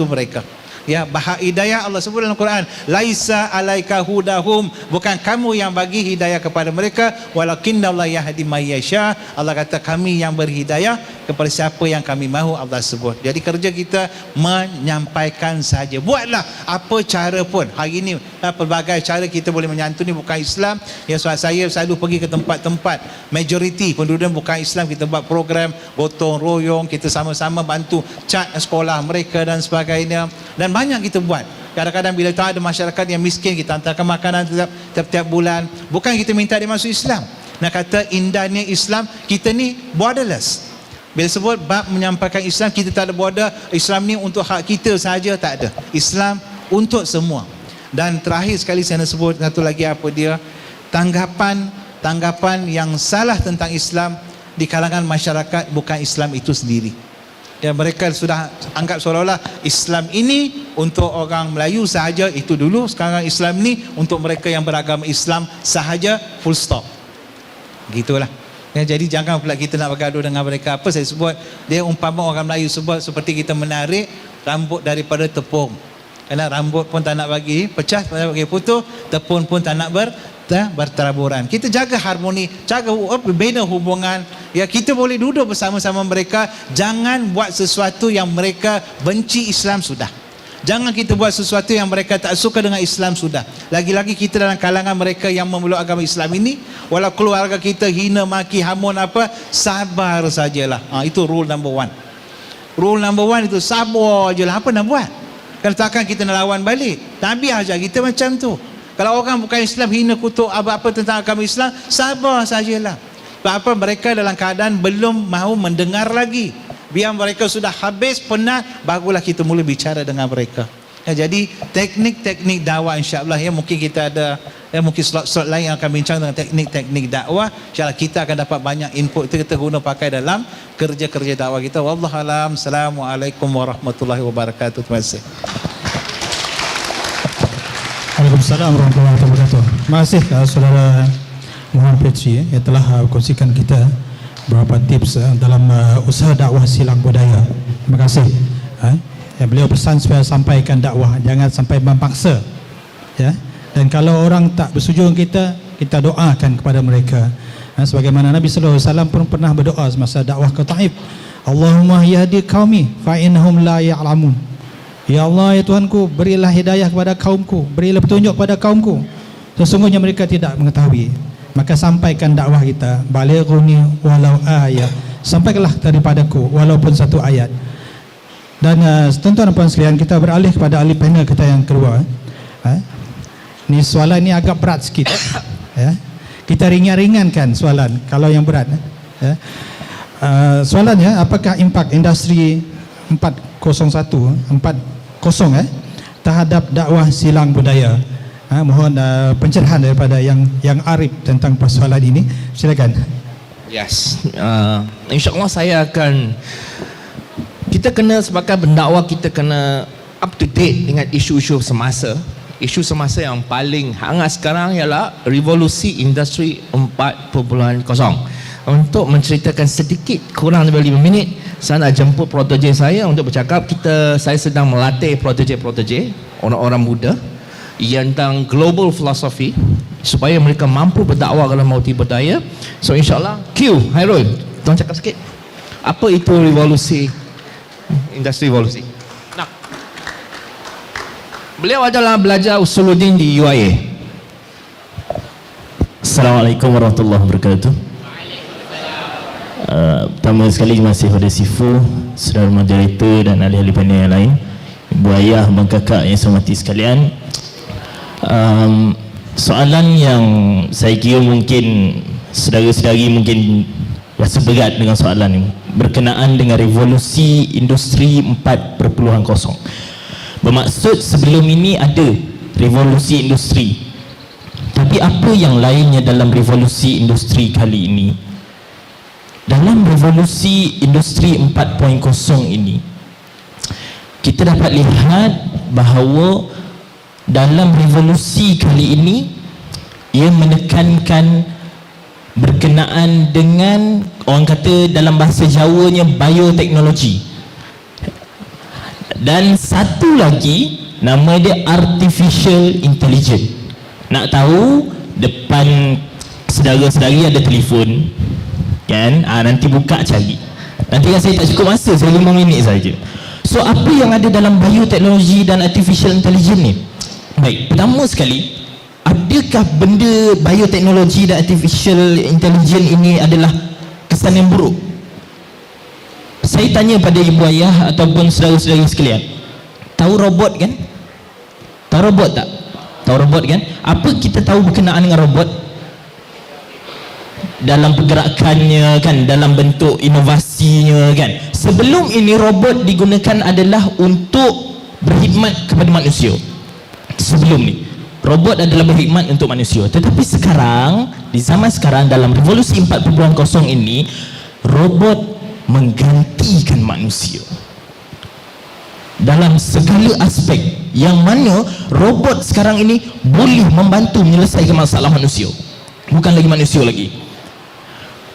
mereka. Ya, bahak hidayah Allah sebut dalam Quran, laisa alaika hudahum, bukan kamu yang bagi hidayah kepada mereka, walakinnallaha yahdi may yasha. Allah kata kami yang berhidayah kepada siapa yang kami mahu, Allah sebut. Jadi kerja kita menyampaikan saja. Buatlah apa cara pun. Hari ini pelbagai cara kita boleh menyantuni bukan Islam. Ya, saya selalu pergi ke tempat-tempat majoriti penduduk bukan Islam, kita buat program gotong royong, kita sama-sama bantu cat sekolah mereka dan sebagainya. Dan banyak kita buat. Kadang-kadang bila tahu ada masyarakat yang miskin, kita hantarkan makanan tiap-tiap bulan. Bukan kita minta dia masuk Islam. Nak kata indahnya Islam, kita ni borderless. Bila sebut bab menyampaikan Islam, kita tak ada border. Islam ni untuk hak kita saja, tak ada. Islam untuk semua. Dan terakhir sekali saya nak sebut satu lagi, apa dia? Tanggapan yang salah tentang Islam di kalangan masyarakat bukan Islam itu sendiri. Ya, mereka sudah anggap seolah-olah Islam ini untuk orang Melayu sahaja, itu dulu. Sekarang Islam ni untuk mereka yang beragama Islam sahaja, full stop. Gitulah. Ya, jadi jangan pula kita nak bergaduh dengan mereka. Apa saya sebut, dia umpama orang Melayu sebut seperti kita menarik rambut daripada tepung. Kerana rambut pun tak nak bagi pecah, tak nak bagi putus, tepung pun tak nak berteraburan. Kita jaga harmoni, jaga bina hubungan. Ya, kita boleh duduk bersama-sama mereka. Jangan buat sesuatu yang mereka benci Islam sudah. Jangan kita buat sesuatu yang mereka tak suka dengan Islam sudah. Lagi-lagi kita dalam kalangan mereka yang memeluk agama Islam ini, walau keluarga kita hina, maki, hamun apa, sabar sajalah. Itu rule number one. Rule number one itu sabar je lah. Apa nak buat? Kalau takkan kita nak lawan balik. Nabi ajar kita macam tu. Kalau orang bukan Islam hina, kutuk apa-apa tentang agama Islam, sabar sajalah. Apa mereka dalam keadaan belum mahu mendengar lagi. Biar mereka sudah habis penat, barulah kita mula bicara dengan mereka. Ya, jadi teknik-teknik dakwah insya-Allah, ya, mungkin kita ada, ya, mungkin slot-slot lain yang akan bincang tentang teknik-teknik dakwah. Insya-Allah kita akan dapat banyak input itu kita guna pakai dalam kerja-kerja dakwah kita. Wallahu alam. Assalamualaikum warahmatullahi wabarakatuh. Terima kasih. Waalaikumsalam warahmatullahi wabarakatuh. Terima kasih saudara Muhammad Petri yang telah kongsikan kita beberapa tips dalam usaha dakwah silang budaya. Terima kasih. Beliau pesan supaya sampaikan dakwah, jangan sampai memaksa. Ya. Dan kalau orang tak bersetuju kita, kita doakan kepada mereka. Sebagaimana Nabi sallallahu alaihi wasallam pun pernah berdoa semasa dakwah ke Taif. Allahumma yahdi qaumi fa innahum la ya'lamun. Ya Allah, ya Tuhanku, berilah hidayah kepada kaumku, berilah petunjuk kepada kaumku, sesungguhnya mereka tidak mengetahui. Maka sampaikan dakwah kita, balighuni walau ayat, sampaikanlah daripadaku walaupun satu ayat. Dan tuan-tuan dan puan sekalian, kita beralih kepada ahli panel kita yang kedua. Ni soalan ni agak berat sikit. Ya. Kita ringan-ringankan soalan kalau yang berat. Ya. Soalannya, apakah impak industri 401 terhadap dakwah silang budaya? Mohon pencerahan daripada yang arif tentang persoalan ini. Silakan. Yes. InsyaAllah saya akan, kita kena sebagai pendakwah, kita kena up to date dengan isu-isu semasa. Isu semasa yang paling hangat sekarang ialah revolusi industri 4.0. Untuk menceritakan sedikit, kurang lebih 5 minit, saya nak jemput protege saya untuk bercakap. Saya sedang melatih protege orang-orang muda yang tentang global philosophy supaya mereka mampu berdakwah dalam multi budaya. So insyaAllah, Hairul, tuan cakap sikit, apa itu revolusi, industri revolusi? Nah, beliau adalah belajar Usuluddin di UIA. Assalamualaikum warahmatullahi wabarakatuh. Pertama sekali terima kasih kepada Sifu, saudara moderator dan ahli-ahli panel yang lain, ibu ayah, abang kakak yang saya hormati sekalian. Soalan yang saya kira mungkin saudara-saudari mungkin rasa berat dengan soalan ini, berkenaan dengan revolusi industri 4.0. Bermaksud sebelum ini ada revolusi industri, tapi apa yang lainnya dalam revolusi industri kali ini? Dalam revolusi industri 4.0 ini, kita dapat lihat bahawa dalam revolusi kali ini ia menekankan berkenaan dengan, orang kata dalam bahasa Jawanya, bioteknologi. Dan satu lagi nama dia artificial intelligence. Nak tahu, depan saudara-saudari ada telefon kan, nanti buka cari. Nanti kan saya tak cukup masa, saya 5 minit saja. So apa yang ada dalam bioteknologi dan artificial intelligence ni? Baik, pertama sekali, adakah benda bioteknologi dan artificial intelligence ini adalah kesan yang buruk? Saya tanya pada ibu ayah ataupun saudara-saudari sekalian, tahu robot kan? Tahu robot tak? Tahu robot kan? Apa kita tahu berkenaan dengan robot? Dalam pergerakannya kan, dalam bentuk inovasinya kan. Sebelum ini robot digunakan adalah untuk berkhidmat kepada manusia. Sebelum ni robot adalah berkhidmat untuk manusia. Tetapi sekarang, di zaman sekarang, dalam revolusi 4.0 ini, robot menggantikan manusia dalam segala aspek, yang mana robot sekarang ini boleh membantu menyelesaikan masalah manusia. Bukan lagi manusia lagi,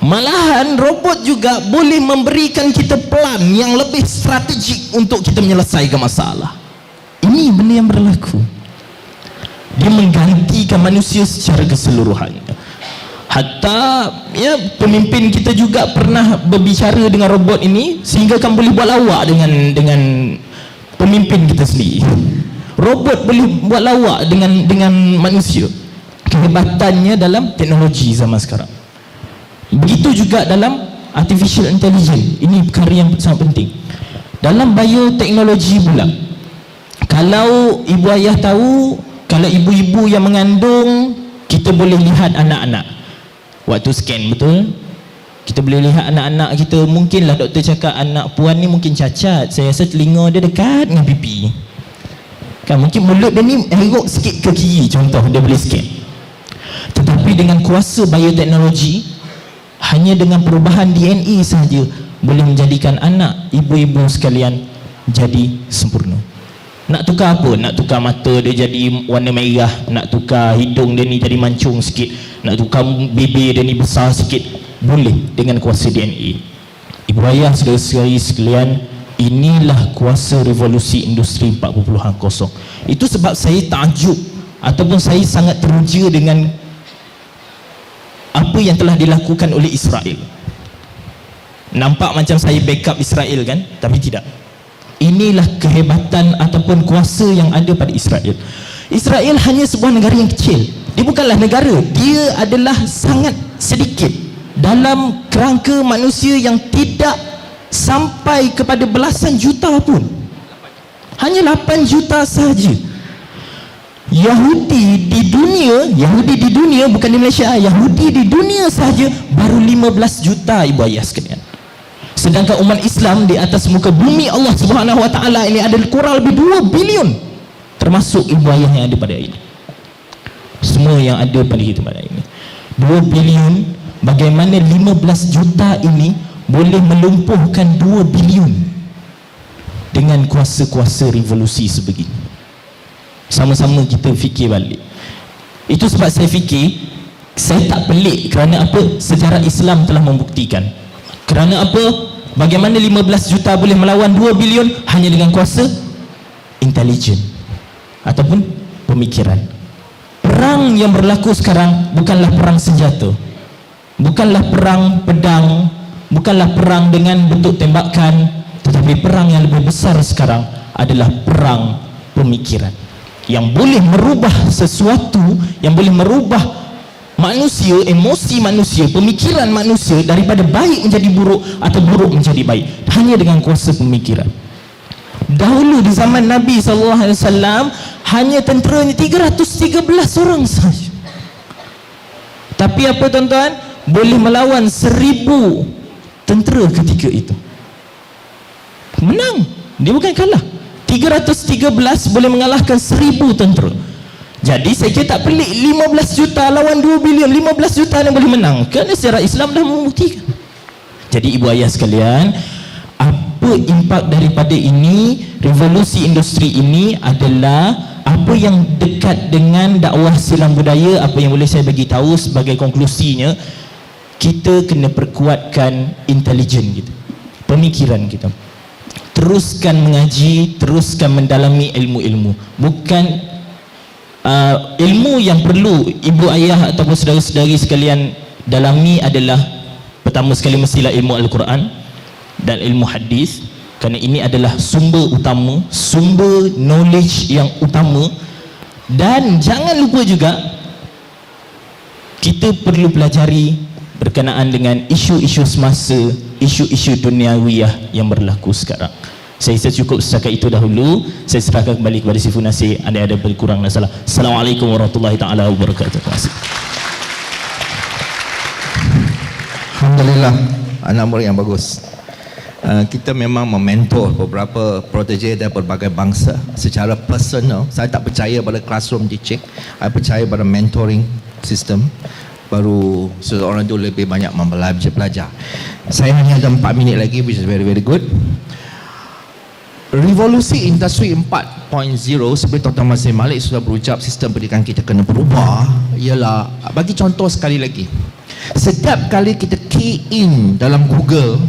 malahan robot juga boleh memberikan kita plan yang lebih strategik untuk kita menyelesaikan masalah. Ini benda yang berlaku. Dia menggantikan manusia secara keseluruhannya. Hatta ya, pemimpin kita juga pernah berbicara dengan robot ini sehingga kan boleh buat lawak dengan pemimpin kita sendiri. Robot boleh buat lawak dengan manusia. Kehebatannya dalam teknologi zaman sekarang. Begitu juga dalam artificial intelligence. Ini perkara yang sangat penting. Dalam bioteknologi pula, kalau ibu ayah tahu, kalau ibu-ibu yang mengandung, kita boleh lihat anak-anak waktu scan, betul? Kita boleh lihat anak-anak kita. Mungkinlah doktor cakap anak puan ni mungkin cacat, saya rasa telinga dia dekat dengan pipi kan, mungkin mulut dia ni erok sikit ke kiri, contoh dia boleh scan. Tetapi dengan kuasa bioteknologi, hanya dengan perubahan DNA sahaja boleh menjadikan anak ibu-ibu sekalian jadi sempurna. Nak tukar apa? Nak tukar mata dia jadi warna merah, nak tukar hidung dia ni jadi mancung sikit, nak tukar bibir dia ni besar sikit, boleh dengan kuasa DNA. Ibu ayah saudara-saudari sekalian, inilah kuasa revolusi industri 4.0. Itu sebab saya takjub ataupun saya sangat teruja dengan apa yang telah dilakukan oleh Israel. Nampak macam saya backup Israel kan? Tapi tidak. Inilah kehebatan ataupun kuasa yang ada pada Israel. Israel hanya sebuah negara yang kecil. Dia bukanlah negara, dia adalah sangat sedikit dalam kerangka manusia yang tidak sampai kepada belasan juta pun. Hanya 8 juta sahaja. Yahudi di dunia bukan di Malaysia, Yahudi di dunia sahaja baru 15 juta ibu ayah sekalian. Sedangkan umat Islam di atas muka bumi Allah Subhanahu Wa Taala ini ada kurang lebih 2 bilion, termasuk ibu ayah yang ada pada ini. Semua yang ada pada kita pada ini 2 bilion. Bagaimana 15 juta ini boleh melumpuhkan 2 bilion dengan kuasa-kuasa revolusi sebegini? Sama-sama kita fikir balik. Itu sebab saya fikir, saya tak pelik. Kerana apa? Sejarah Islam telah membuktikan. Kerana apa? Bagaimana 15 juta boleh melawan 2 bilion hanya dengan kuasa intelijen ataupun pemikiran. Perang yang berlaku sekarang bukanlah perang senjata, bukanlah perang pedang, bukanlah perang dengan bentuk tembakan, tetapi perang yang lebih besar sekarang adalah perang pemikiran, yang boleh merubah sesuatu, yang boleh merubah manusia, emosi manusia, pemikiran manusia daripada baik menjadi buruk atau buruk menjadi baik hanya dengan kuasa pemikiran. Dahulu di zaman Nabi SAW hanya tenteranya 313 orang sahaja. Tapi apa tuan-tuan? Boleh melawan 1000 tentera ketika itu. Menang. Dia bukan kalah. 313 boleh mengalahkan 1000 tentera. Jadi saya kira tak pelik 15 juta lawan 2 bilion, 15 juta yang boleh menang. Kerana sejarah Islam dah membuktikan. Jadi ibu ayah sekalian, apa impak daripada ini? Revolusi industri ini adalah apa yang dekat dengan dakwah silang budaya, apa yang boleh saya bagi tahu sebagai konklusinya, kita kena perkuatkan intelijen kita, pemikiran kita. Teruskan mengaji, teruskan mendalami ilmu-ilmu. Bukan ilmu yang perlu ibu ayah ataupun saudara-saudari sekalian dalami adalah pertama sekali mestilah ilmu Al-Quran dan ilmu hadis, kerana ini adalah sumber utama, sumber knowledge yang utama. Dan jangan lupa juga kita perlu pelajari berkenaan dengan isu-isu semasa, isu-isu duniawiyah yang berlaku sekarang. Saya rasa cukup setakat itu dahulu. Saya serahkan kembali kepada Si Funasir. Ada berkurang dan salah. Assalamualaikum warahmatullahi taala wabarakatuh. Terima kasih. Alhamdulillah, anak murid yang bagus. Kita memang mementor beberapa protege dari berbagai bangsa secara personal. Saya tak percaya pada classroom teaching. Saya percaya pada mentoring system. Baru seseorang itu lebih banyak belajar. Saya hanya ada 4 minit lagi, which is very very good. Revolusi industri 4.0 seperti Dr. Masih Malik sudah berucap, sistem pendidikan kita kena berubah. Ialah, bagi contoh sekali lagi, setiap kali kita key in dalam Google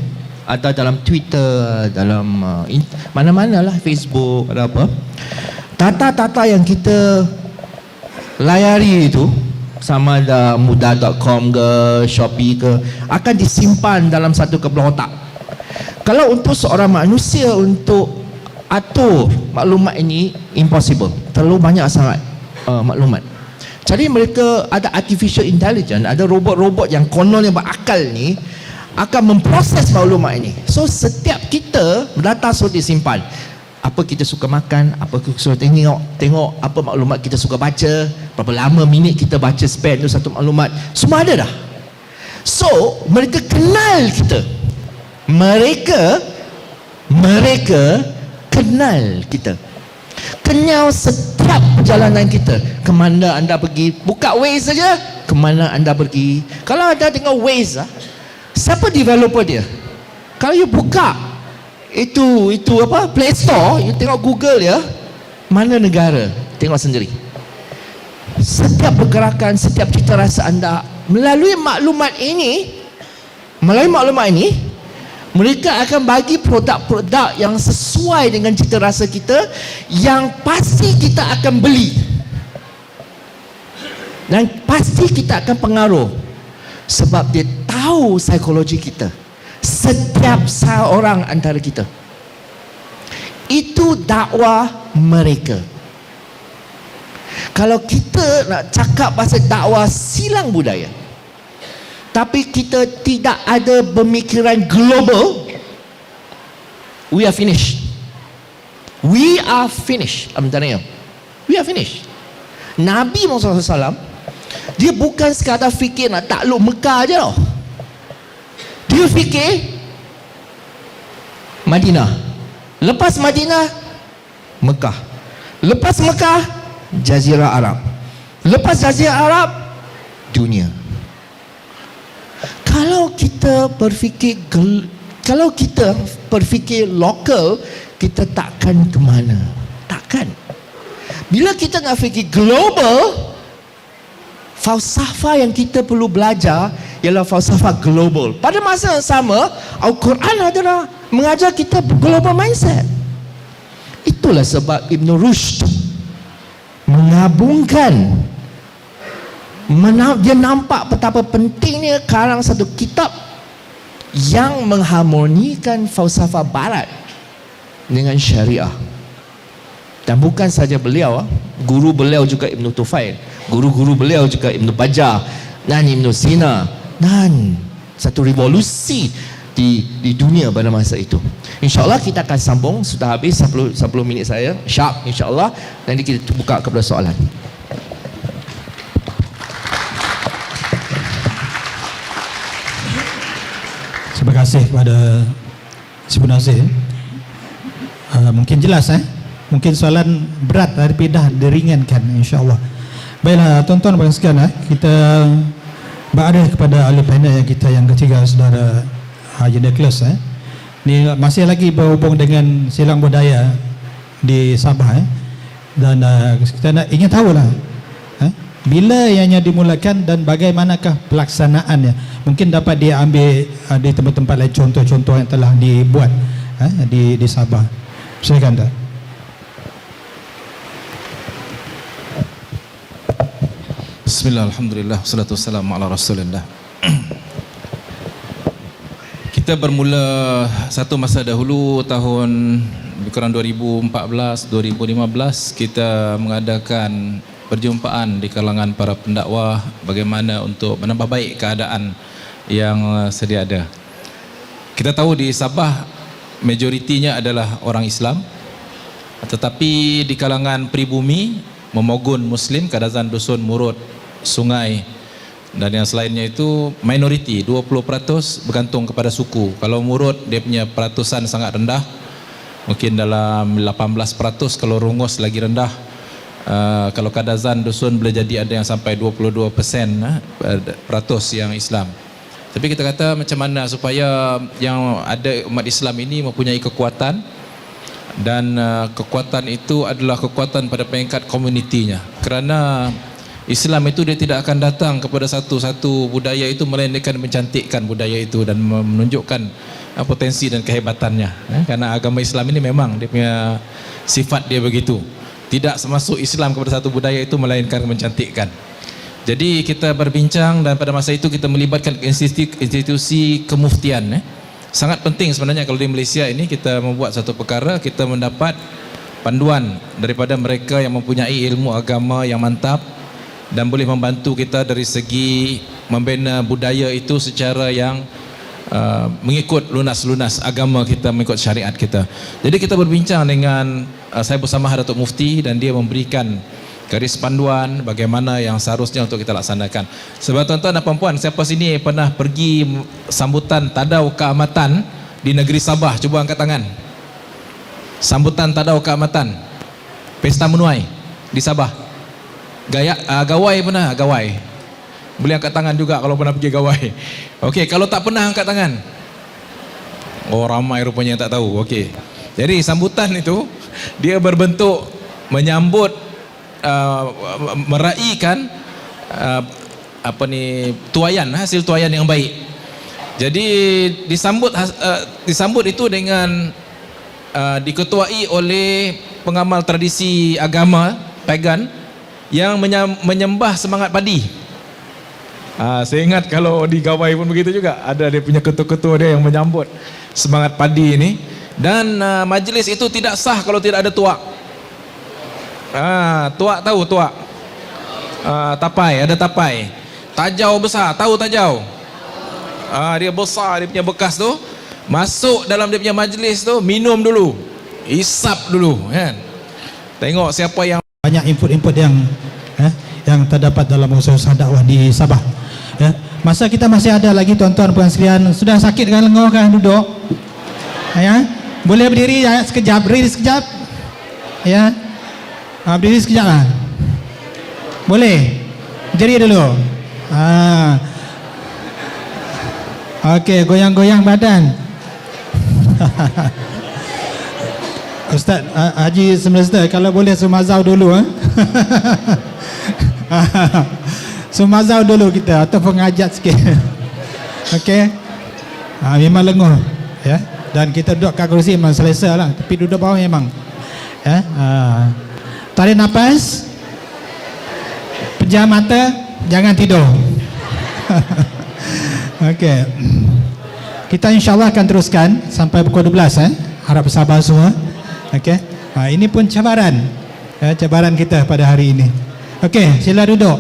atau dalam Twitter, dalam mana-mana lah, Facebook ada apa, tata-tata yang kita layari itu, sama ada mudah.com ke Shopee ke, akan disimpan dalam satu kepala otak. Kalau untuk seorang manusia untuk atur maklumat ini, impossible, terlalu banyak sangat maklumat. Jadi mereka ada artificial intelligence, ada robot-robot yang konon yang berakal ni akan memproses maklumat ini. So setiap kita data sudah disimpan. Apa kita suka makan, apa kita suka tengok apa maklumat kita suka baca, berapa lama minit kita baca spend tu satu maklumat, semua ada dah. So mereka kenal kita, mereka kenal kita, kenal setiap perjalanan kita, kemana anda pergi. Buka Waze saja, kemana anda pergi. Kalau anda tengok Waze, siapa developer dia? Kalau you buka itu apa, Play Store, you tengok Google ya, mana negara, tengok sendiri. Setiap pergerakan, setiap cita rasa anda melalui maklumat ini, mereka akan bagi produk-produk yang sesuai dengan cita rasa kita, yang pasti kita akan beli dan pasti kita akan pengaruh, sebab dia tahu psikologi kita, setiap seorang antara kita. Itu dakwah mereka. Kalau kita nak cakap pasal dakwah silang budaya tapi kita tidak ada pemikiran global, we are finished. We are finished. I'm telling you, we are finished. Nabi Muhammad SAW, dia bukan sekadar fikir nak takluk Mekah je tau. Dia fikir Madinah, lepas Madinah Mekah, lepas Mekah Jazirah Arab, lepas Jazirah Arab dunia. Kalau kita berfikir lokal, kita takkan ke mana? Takkan. Bila kita nak fikir global, falsafah yang kita perlu belajar ialah falsafah global. Pada masa yang sama, Al-Quran adalah mengajar kita global mindset. Itulah sebab Ibn Rushd menggabungkan, dia nampak betapa pentingnya karang satu kitab yang mengharmonikan falsafah barat dengan syariah. Dan bukan saja beliau, guru beliau juga Ibn Tufail, guru-guru beliau juga Ibn Bajjah dan Ibn Sina, dan satu revolusi di dunia pada masa itu. InsyaAllah kita akan sambung. Sudah habis 10 minit saya sharp insyaAllah. Nanti kita buka kepada soalan. Terima kasih kepada Si Funasir. Mungkin jelas mungkin soalan berat tapi dah diringankan insya-Allah. Baiklah tuan-tuan dan sekalian, kita berada kepada ahli panel yang kita yang ketiga, saudara Haji Nicholas. Ni masih lagi berhubung dengan silang budaya di Sabah. Dan kita nak ingin tahulah bila ianya dimulakan dan bagaimanakah pelaksanaannya. Mungkin dapat dia ambil di tempat-tempat lain contoh-contoh yang telah dibuat di Sabah. Silakan tak? Bismillah, alhamdulillah, wassalatu wassalamu ala rasulillah. Kita bermula satu masa dahulu tahun lebih kurang 2014, 2015 kita mengadakan perjumpaan di kalangan para pendakwah bagaimana untuk menambah baik keadaan yang sedia ada. Kita tahu di Sabah majoritinya adalah orang Islam, tetapi di kalangan pribumi Memogun Muslim, Kadazan, Dusun, Murut, Sungai dan yang selainnya itu minoriti 20% bergantung kepada suku. Kalau Murut dia punya peratusan sangat rendah, mungkin dalam 18%, kalau Rungus lagi rendah. Kalau Kadazan, Dusun boleh jadi ada yang sampai 22% peratus yang Islam. Tapi kita kata macam mana supaya yang ada umat Islam ini mempunyai kekuatan, dan kekuatan itu adalah kekuatan pada peringkat komunitinya. Kerana Islam itu dia tidak akan datang kepada satu-satu budaya itu melainkan mencantikkan budaya itu dan menunjukkan potensi dan kehebatannya. Karena agama Islam ini memang dia punya sifat dia begitu. Tidak masuk Islam kepada satu budaya itu melainkan mencantikkan. Jadi kita berbincang dan pada masa itu kita melibatkan institusi kemuftian. Sangat penting sebenarnya kalau di Malaysia ini kita membuat satu perkara, kita mendapat panduan daripada mereka yang mempunyai ilmu agama yang mantap dan boleh membantu kita dari segi membina budaya itu secara yang mengikut lunas-lunas agama kita, mengikut syariat kita. Jadi kita berbincang dengan saya bersama Datuk Mufti dan dia memberikan garis panduan bagaimana yang seharusnya untuk kita laksanakan. Sebab tuan-tuan dan puan-puan, siapa sini pernah pergi sambutan Tadau Keamatan di negeri Sabah? Cuba angkat tangan. Sambutan Tadau Keamatan, Pesta Menuai di Sabah. Gawai pernah? Gawai. Boleh angkat tangan juga kalau pernah pergi Gawai. Okey, kalau tak pernah angkat tangan. Oh, ramai rupanya yang tak tahu. Okey. Jadi sambutan itu dia berbentuk menyambut meraihkan tuaian, hasil tuaian yang baik. Jadi disambut itu dengan diketuai oleh pengamal tradisi agama pagan yang menyembah semangat padi. Saya ingat kalau di Gawai pun begitu juga, ada dia punya ketua-ketua dia yang menyambut semangat padi ini. Dan majlis itu tidak sah kalau tidak ada tuak. Tuak tahu tuak? Tapai, ada tapai. Tajau besar, tahu tajau? Dia besar, dia punya bekas tu. Masuk dalam dia punya majlis tu, minum dulu, isap dulu, kan? Tengok siapa yang banyak input-input yang terdapat dalam usaha dakwah di Sabah. Masa kita masih ada lagi tuan-tuan puan sekalian, sudah sakit kan lengan kan duduk? Boleh berdiri sekejap, berdiri sekejap. Berdiri sekejap lah. Boleh? Berdiri dulu. Okey, goyang-goyang badan. Ustaz Haji Semester, kalau boleh sumazau dulu. Sumazau dulu kita atau pengajak sikit. Okey. Memang lenguh ya. Dan kita duduk kat kerusi memang selesa lah, tapi duduk bawah memang tarik nafas, pejam mata, jangan tidur. Okey. Kita insyaAllah akan teruskan sampai pukul 12 harap bersabar semua. Okey. Ini pun cabaran cabaran kita pada hari ini. Okey, sila duduk.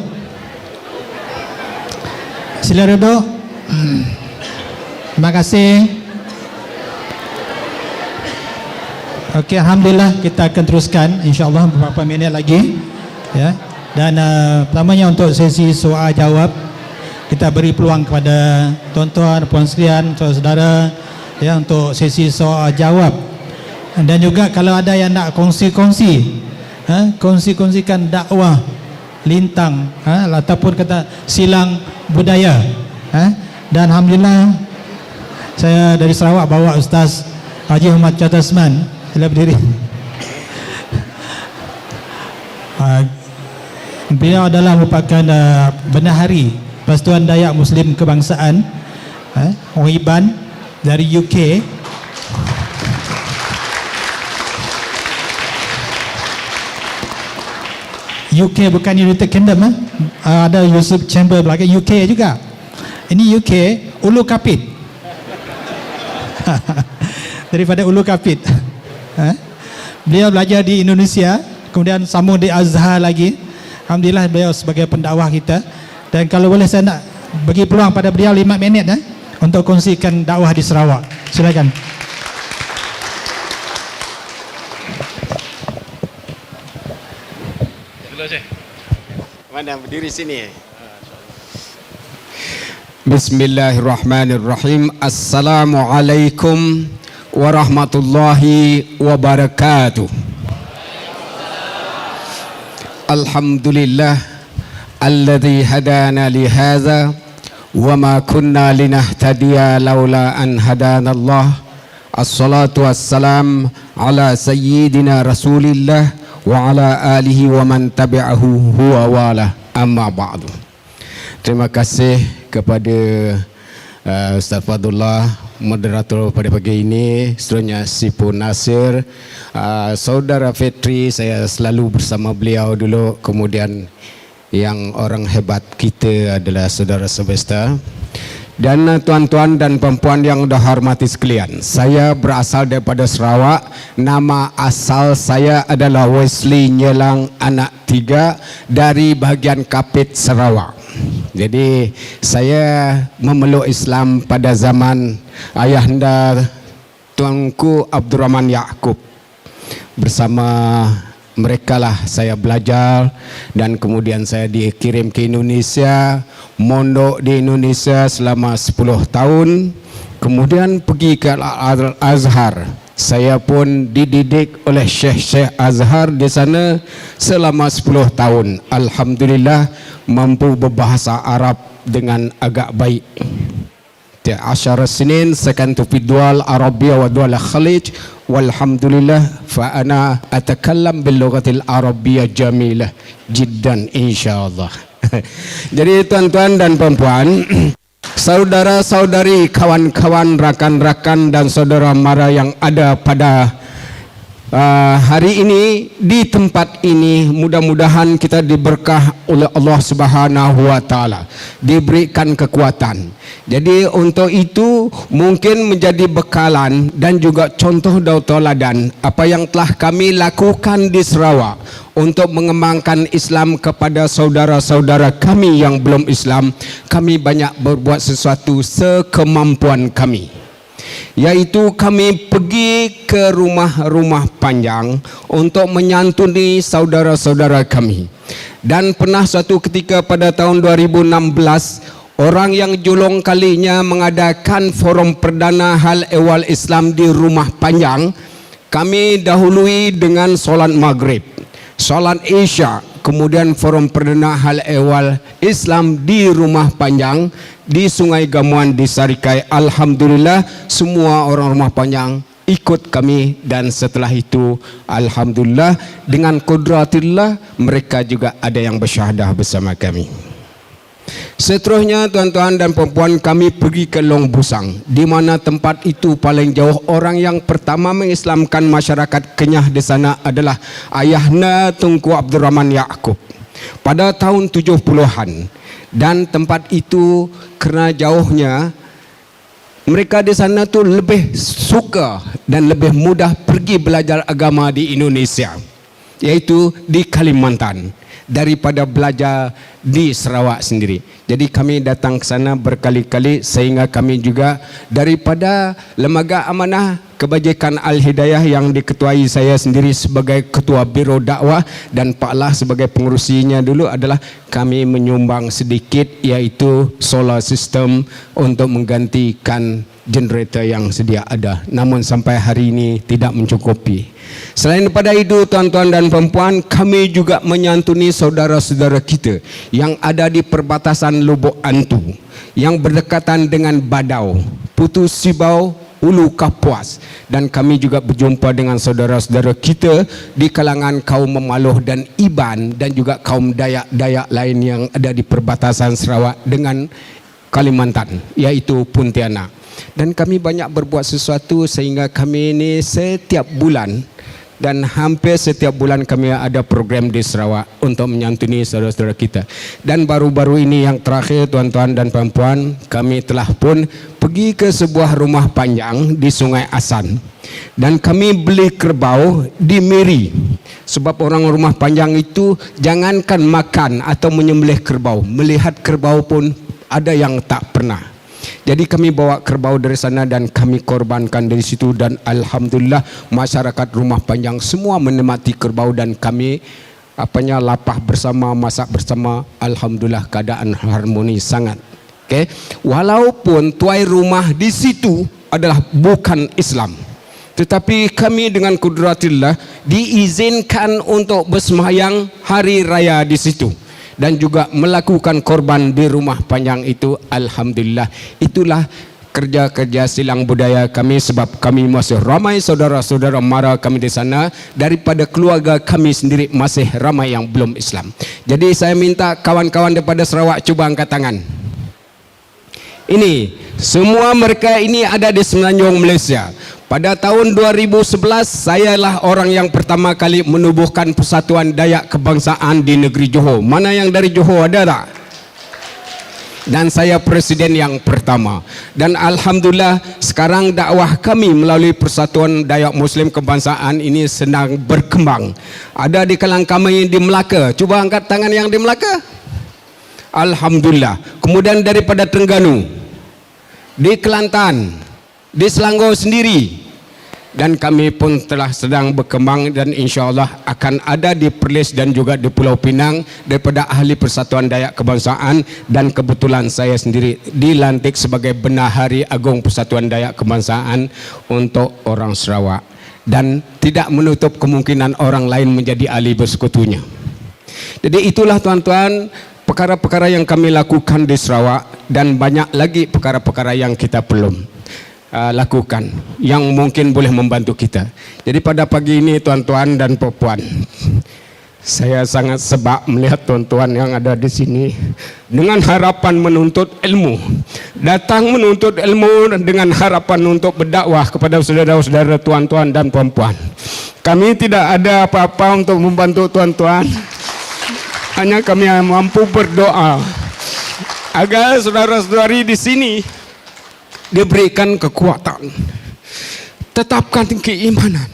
Sila duduk. Terima kasih. Okey, alhamdulillah kita akan teruskan insya-Allah beberapa minit lagi ya. Dan pertamanya untuk sesi soal jawab, kita beri peluang kepada tuan-tuan, puan sekalian, saudara ya untuk sesi soal jawab. Dan juga kalau ada yang nak kongsi-kongsi, kongsi-kongsikan dakwah lintang ataupun kata silang budaya. Dan alhamdulillah saya dari Sarawak bawa Ustaz Haji Muhammad Chatasman. Sila berdiri. Beliau adalah merupakan bendahari Persatuan Dayak Muslim Kebangsaan orang Iban dari UK. UK bukan United Kingdom, ada Yusuf Chamber belakang UK juga. Ini UK Ulu Kapit. Daripada Ulu Kapit. Beliau belajar di Indonesia, kemudian sambung di Azhar lagi. Alhamdulillah beliau sebagai pendakwah kita. Dan kalau boleh saya nak bagi peluang pada beliau 5 minit untuk kongsikan dakwah di Sarawak. Silakan. Mana berdiri sini? Bismillahirrahmanirrahim. Assalamualaikum warahmatullahi wabarakatuh. Alhamdulillah alladzi hadana li hadza wa ma kunna linahtadiya laula an hadana Allah. Assalatu wassalam ala sayyidina Rasulillah wa ala alihi wa man tabi'ahu huwa wala amma ba'du. Terima kasih kepada Ustaz Fadullah, moderator pada pagi ini, seterusnya Sipur Nasir, Saudara Fetri, saya selalu bersama beliau dulu, kemudian yang orang hebat kita adalah Saudara Sylvester. Dan tuan-tuan dan perempuan yang dihormati sekalian, saya berasal daripada Sarawak. Nama asal saya adalah Wesley Nyelang, anak 3 dari bahagian Kapit Sarawak. Jadi saya memeluk Islam pada zaman ayahanda Tuanku Abdul Rahman Yaakob. Bersama mereka lah saya belajar dan kemudian saya dikirim ke Indonesia, mondok di Indonesia selama 10 tahun, kemudian pergi ke Al-Azhar. Saya pun dididik oleh Syekh Azhar di sana selama 10 tahun. Alhamdulillah mampu berbahasa Arab dengan agak baik. 10 sinin sakantu fi dual Arabia wa dual Khalij, walhamdulillah fa ana atakallam bil lughatil arabiyyah jamilah jiddan insyaallah. Jadi tuan-tuan dan perempuan, saudara-saudari, kawan-kawan, rakan-rakan dan saudara mara yang ada pada hari ini di tempat ini, mudah-mudahan kita diberkah oleh Allah Subhanahu wa taala, diberikan kekuatan. Jadi untuk itu mungkin menjadi bekalan dan juga contoh dan tauladan apa yang telah kami lakukan di Sarawak untuk mengembangkan Islam kepada saudara-saudara kami yang belum Islam. Kami banyak berbuat sesuatu sekemampuan kami, yaitu kami pergi ke rumah-rumah panjang untuk menyantuni saudara-saudara kami. Dan pernah suatu ketika pada tahun 2016, orang yang julung kalinya mengadakan forum perdana hal ehwal Islam di rumah panjang. Kami dahului dengan solat maghrib, solat isya, kemudian forum perdana hal ehwal Islam di rumah panjang di Sungai Gamuan di Sarikai. Alhamdulillah semua orang rumah panjang ikut kami, dan setelah itu alhamdulillah dengan kudratillah mereka juga ada yang bersyahadah bersama kami. Seterusnya tuan-tuan dan perempuan, kami pergi ke Long Busang, di mana tempat itu paling jauh. Orang yang pertama mengislamkan masyarakat Kenyah di sana adalah ayahna Tunku Abdul Rahman Yaakob pada tahun 70-an. Dan tempat itu kerana jauhnya, mereka di sana tu lebih suka dan lebih mudah pergi belajar agama di Indonesia, yaitu di Kalimantan, daripada belajar di Sarawak sendiri. Jadi kami datang ke sana berkali-kali, sehingga kami juga daripada Lembaga Amanah Kebajikan Al-Hidayah yang diketuai saya sendiri sebagai Ketua Biro Dakwah dan Pak Lah sebagai pengurusinya dulu, adalah kami menyumbang sedikit, yaitu solar system untuk menggantikan generator yang sedia ada, namun sampai hari ini tidak mencukupi. Selain daripada itu tuan-tuan dan perempuan, kami juga menyantuni saudara-saudara kita yang ada di perbatasan Lubuk Antu, yang berdekatan dengan Badau, Putus Sibau, Ulu Kapuas, dan kami juga berjumpa dengan saudara-saudara kita di kalangan kaum Memaluh dan Iban, dan juga kaum Dayak-Dayak lain yang ada di perbatasan Sarawak dengan Kalimantan, iaitu Pontianak. Dan kami banyak berbuat sesuatu sehingga kami ini setiap bulan dan hampir setiap bulan kami ada program di Sarawak untuk menyantuni saudara-saudara kita. Dan baru-baru ini yang terakhir, tuan-tuan dan puan-puan, kami telah pun pergi ke sebuah rumah panjang di Sungai Asan, dan kami beli kerbau di Miri. Sebab orang rumah panjang itu jangankan makan atau menyembelih kerbau, melihat kerbau pun ada yang tak pernah. Jadi kami bawa kerbau dari sana dan kami korbankan dari situ, dan alhamdulillah masyarakat rumah panjang semua menikmati kerbau, dan kami lapah bersama, masak bersama. Alhamdulillah keadaan harmoni sangat. Okey, walaupun tuai rumah di situ adalah bukan Islam, tetapi kami dengan kudratillah diizinkan untuk bersembahyang hari raya di situ dan juga melakukan korban di rumah panjang itu. Alhamdulillah, itulah kerja-kerja silang budaya kami, sebab kami masih ramai saudara-saudara mara kami di sana, daripada keluarga kami sendiri masih ramai yang belum Islam. Jadi saya minta kawan-kawan daripada Sarawak cuba angkat tangan. Ini semua mereka ini ada di Semenanjung, Malaysia. Pada tahun 2011 sayalah orang yang pertama kali menubuhkan Persatuan Dayak Kebangsaan di negeri Johor. Mana yang dari Johor, ada tak? Dan saya presiden yang pertama. Dan alhamdulillah sekarang dakwah kami melalui Persatuan Dayak Muslim Kebangsaan ini sedang berkembang. Ada di kalangan kami di Melaka. Cuba angkat tangan yang di Melaka. Alhamdulillah. Kemudian daripada Terengganu, di Kelantan, di Selangor sendiri, dan kami pun telah sedang berkembang, dan insyaAllah akan ada di Perlis dan juga di Pulau Pinang daripada ahli Persatuan Dayak Kebangsaan. Dan kebetulan saya sendiri dilantik sebagai Bendahari Agung Persatuan Dayak Kebangsaan untuk orang Sarawak, dan tidak menutup kemungkinan orang lain menjadi ahli bersekutunya. Jadi itulah tuan-tuan perkara-perkara yang kami lakukan di Sarawak, dan banyak lagi perkara-perkara yang kita belum lakukan yang mungkin boleh membantu kita. Jadi pada pagi ini tuan-tuan dan puan, saya sangat sebab melihat tuan-tuan yang ada di sini dengan harapan menuntut ilmu, datang menuntut ilmu dengan harapan untuk berdakwah kepada saudara-saudara tuan-tuan dan puan-puan. Kami tidak ada apa-apa untuk membantu tuan-tuan, hanya kami mampu berdoa agar saudara-saudari di sini diberikan kekuatan, tetapkan keimanan.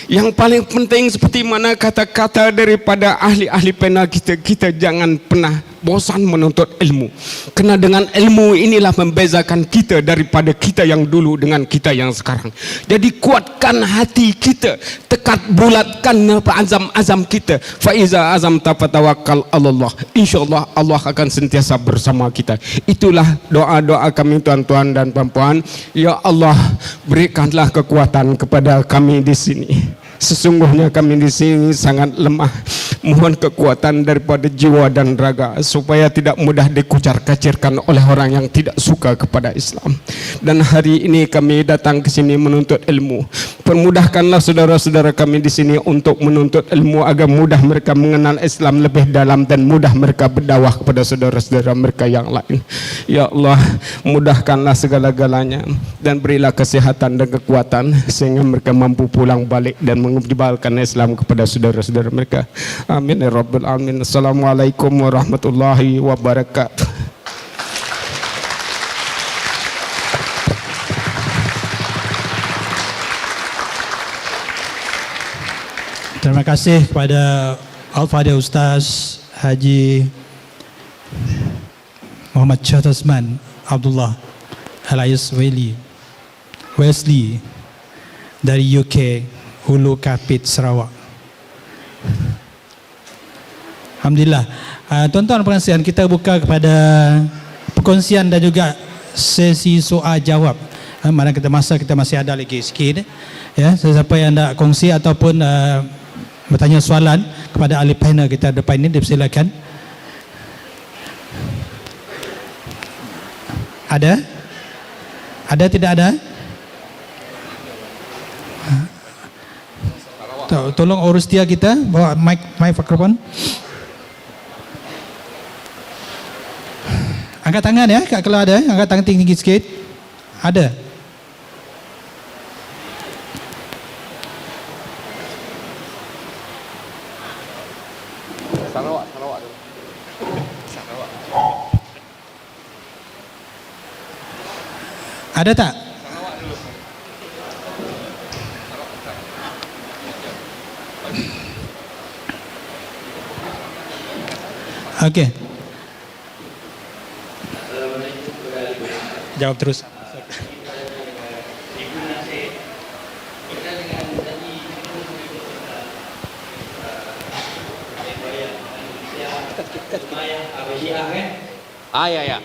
Yang paling penting seperti mana kata-kata daripada ahli-ahli pena kita, kita jangan pernah bosan menuntut ilmu, kerana dengan ilmu inilah membezakan kita daripada kita yang dulu dengan kita yang sekarang. Jadi kuatkan hati kita, tekad bulatkan azam-azam kita. Fa iza azamta fatawakkal 'alallah. Insyaallah Allah akan sentiasa bersama kita. Itulah doa-doa kami tuan-tuan dan puan-puan. Ya Allah, berikanlah kekuatan kepada kami di sini. Sesungguhnya kami di sini sangat lemah. Mohon kekuatan daripada jiwa dan raga supaya tidak mudah dikucar-kacirkan oleh orang yang tidak suka kepada Islam. Dan hari ini kami datang ke sini menuntut ilmu. Permudahkanlah saudara-saudara kami di sini untuk menuntut ilmu agar mudah mereka mengenal Islam lebih dalam dan mudah mereka berdakwah kepada saudara-saudara mereka yang lain. Ya Allah, mudahkanlah segala-galanya dan berilah kesehatan dan kekuatan sehingga mereka mampu pulang balik dan menyebarkan Islam kepada saudara-saudara mereka. Amin ya rabbal alamin. Assalamualaikum warahmatullahi wabarakatuh. Terima kasih kepada Al-Fadhil Ustaz Haji Muhammad Chatasman Abdullah alias Wesley dari UK, Hulu Kapit, Sarawak. Alhamdulillah. Tuan-tuan penasihat, kita buka kepada perkongsian dan juga sesi soal jawab. Mana kita masih ada lagi sikit. Ya, sesiapa yang nak kongsi ataupun bertanya soalan kepada ahli panel kita depan ini, dipersilakan. Ada? Ada, tidak ada? Tolong urus dia kita, bawa mikrofon. Angkat tangan ya, kalau ada, angkat tangan tinggi sikit. Ada. Sarawak tu. Ada tak? Okey. Jawab terus. Ya, ya.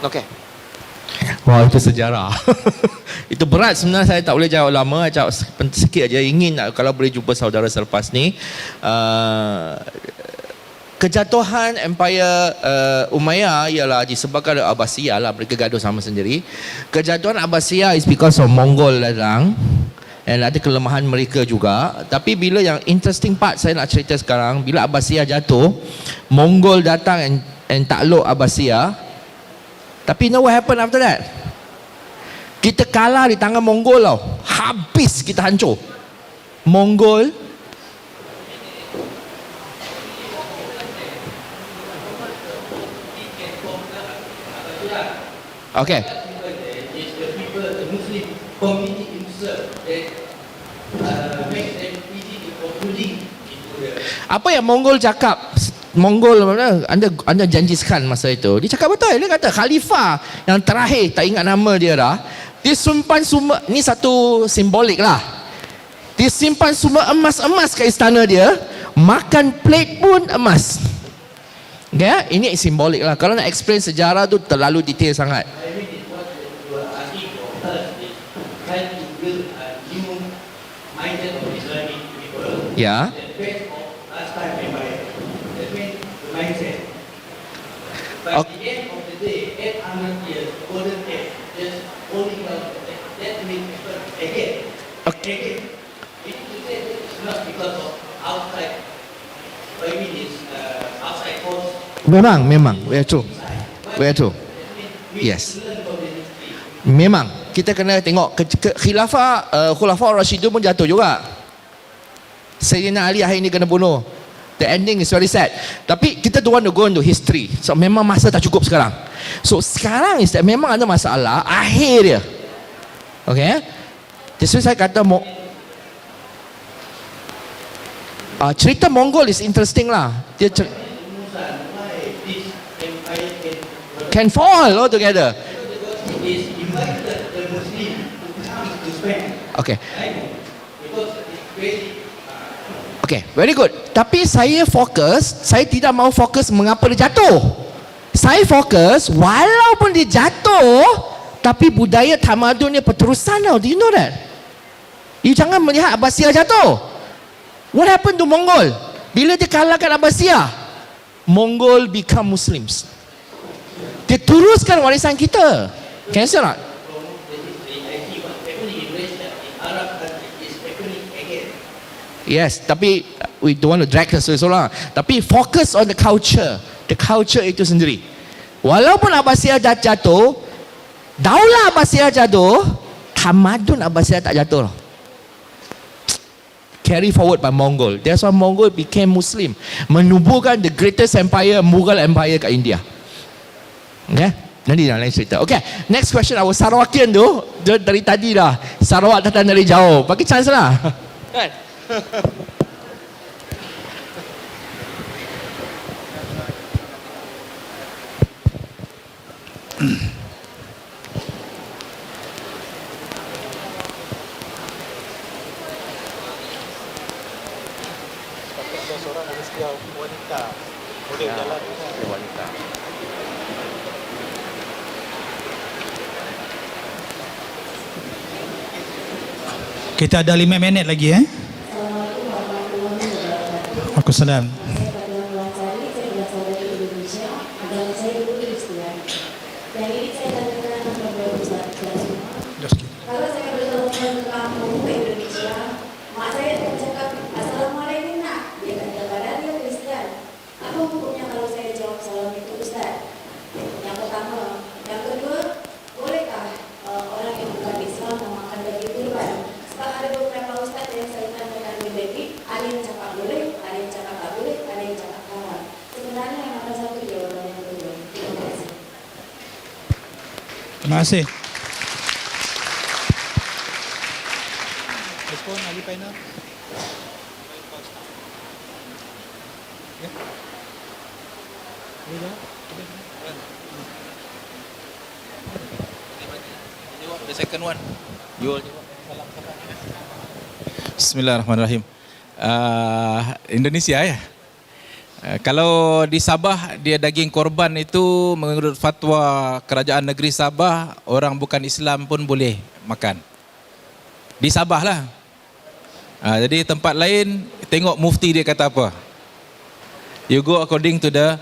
Okey. Wah, itu sejarah. Itu berat sebenarnya, saya tak boleh jawab lama, jawab sikit aja. Ingin kalau boleh jumpa saudara selepas ni. Kejatuhan Empire Umayyah ialah disebabkan oleh Abbasiyah lah, mereka gaduh sama sendiri. Kejatuhan Abbasiyah is because of Mongol datang, dan ada kelemahan mereka juga. Tapi bila yang interesting part saya nak cerita sekarang, bila Abbasiyah jatuh, Mongol datang and takluk Abbasiyah. Tapi you know what happened after that? Kita kalah di tangan Mongol tau. Habis kita hancur. Mongol okay. Apa yang Mongol cakap? Mongol anda janjikan masa itu. Dia cakap betul. Dia kata khalifah yang terakhir, tak ingat nama dia dah. Dia simpan semua, ni satu simbolik lah. Dia simpan semua emas-emas kat istana dia. Makan plate pun emas. Okay? Ini simbolik lah. Kalau nak explain sejarah tu terlalu detail sangat. Ya. Memang, where to? Yes. Memang kita kena tengok khilafah Rashidun pun jatuh juga. Sayyidina Ali akhir ni kena bunuh. The ending is very sad. Tapi kita don't want to go into history. So memang masa tak cukup sekarang. So sekarang is that memang ada masalah akhir dia. Okay. Jadi saya kata cerita Mongol is interesting lah. Dia can fall altogether. Okay. Okay, very good. Tapi saya tidak mau fokus mengapa dia jatuh. Saya fokus walaupun dia jatuh, tapi budaya tamadunnya berterusan tau. Do you know that? You jangan melihat Abbasiyah jatuh. What happened to Mongol? Bila dia kalahkan Abbasiyah, Mongol become Muslims. Dia teruskan warisan kita. Can you see not? Yes, tapi we don't want to drag the story so long. Tapi fokus on the culture. The culture itu sendiri. Walaupun Abbasiyah jatuh, daulah Abbasiyah jatuh, tamadun Abbasiyah tak jatuh. Carry forward by Mongol. That's why Mongol became Muslim. Menubuhkan the greatest empire, Mughal Empire kat India. Okay? Nanti dah lain cerita. Okay, next question. Our Sarawakian tu, dari tadi dah. Sarawak datang dari jauh. Bagi chance lah. Kan? Kita ada 5 minit lagi Waalaikumsalam. Terima kasih. Respon ahli panel. The second one. Bismillahirrahmanirrahim. Indonesia ya. Kalau di Sabah dia daging korban itu menurut fatwa kerajaan negeri Sabah, orang bukan Islam pun boleh makan. Di Sabah lah. Jadi tempat lain tengok mufti dia kata apa. You go according to the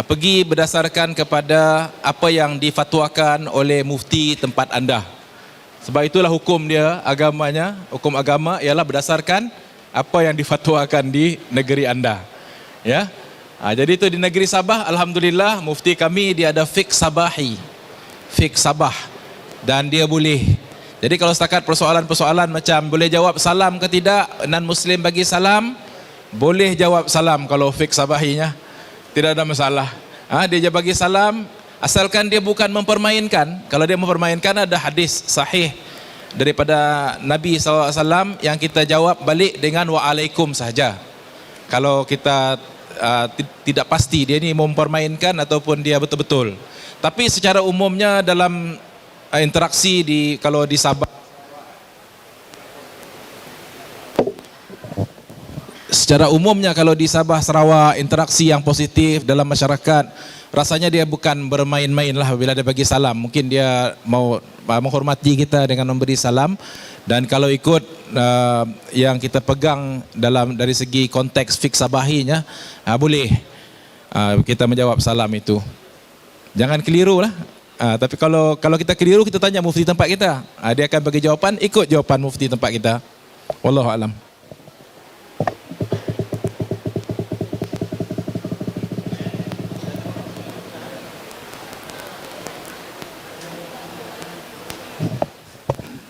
pergi berdasarkan kepada apa yang difatwakan oleh mufti tempat anda. Sebab itulah hukum dia, agamanya, hukum agama ialah berdasarkan apa yang difatwakan di negeri anda. Ya. Jadi itu di negeri Sabah, alhamdulillah mufti kami dia ada fiqh sabahi. Fiqh Sabah. Dan dia boleh. Jadi kalau setakat persoalan-persoalan macam boleh jawab salam ke tidak, non muslim bagi salam, boleh jawab salam kalau fiqh sabahinya. Tidak ada masalah. Dia je bagi salam, asalkan dia bukan mempermainkan. Kalau dia mempermainkan, ada hadis sahih daripada Nabi SAW yang kita jawab balik dengan wa'alaikum sahaja. Kalau kita tidak pasti dia ni mempermainkan ataupun dia betul-betul. Tapi secara umumnya dalam interaksi kalau di Sabah, secara umumnya kalau di Sabah Sarawak, interaksi yang positif dalam masyarakat, rasanya dia bukan bermain-main lah bila dia bagi salam. Mungkin dia mau menghormati kita dengan memberi salam. Dan kalau ikut yang kita pegang dari segi konteks fiqh sabahinya, boleh kita menjawab salam itu. Jangan keliru lah. Tapi kalau kita keliru, kita tanya mufti tempat kita. Dia akan bagi jawapan, ikut jawapan mufti tempat kita. Wallahu alam.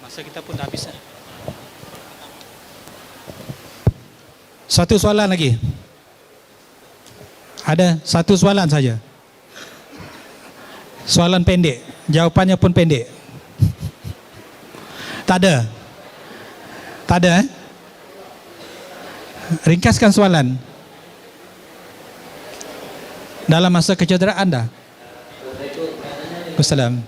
Masa kita pun dah habis. Satu soalan lagi. Ada satu soalan saja. Soalan pendek, jawapannya pun pendek. Tak ada. Tak ada. Ringkaskan soalan. Dalam masa kecederaan anda. Wassalam.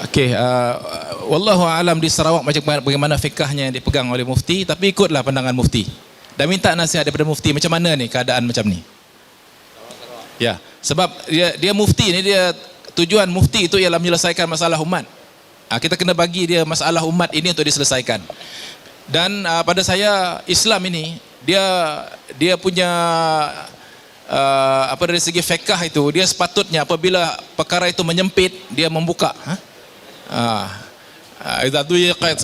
Okey, wallahu alam di Sarawak macam bagaimana fikahnya yang dipegang oleh mufti, tapi ikutlah pandangan mufti. Dan minta nasihat daripada mufti macam mana ni keadaan macam ni. Ya, sebab dia mufti ni, dia tujuan mufti itu ialah menyelesaikan masalah umat. Kita kena bagi dia masalah umat ini untuk diselesaikan. Dan pada saya Islam ini dia punya dari segi fiqh itu, dia sepatutnya apabila perkara itu menyempit, dia membuka. Itu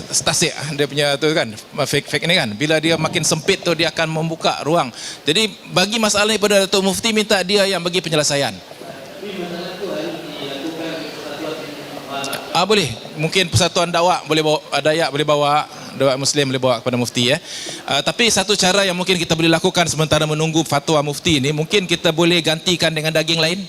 stasi dia punya tu kan, fake ni kan, bila dia makin sempit tu dia akan membuka ruang. Jadi bagi masalah ini pada Datuk Mufti, minta dia yang bagi penyelesaian. Boleh, mungkin persatuan dakwah boleh bawa, Dayak boleh bawa, dakwah Muslim boleh bawa kepada Mufti ya. Tapi satu cara yang mungkin kita boleh lakukan sementara menunggu fatwa Mufti ini, mungkin kita boleh gantikan dengan daging lain.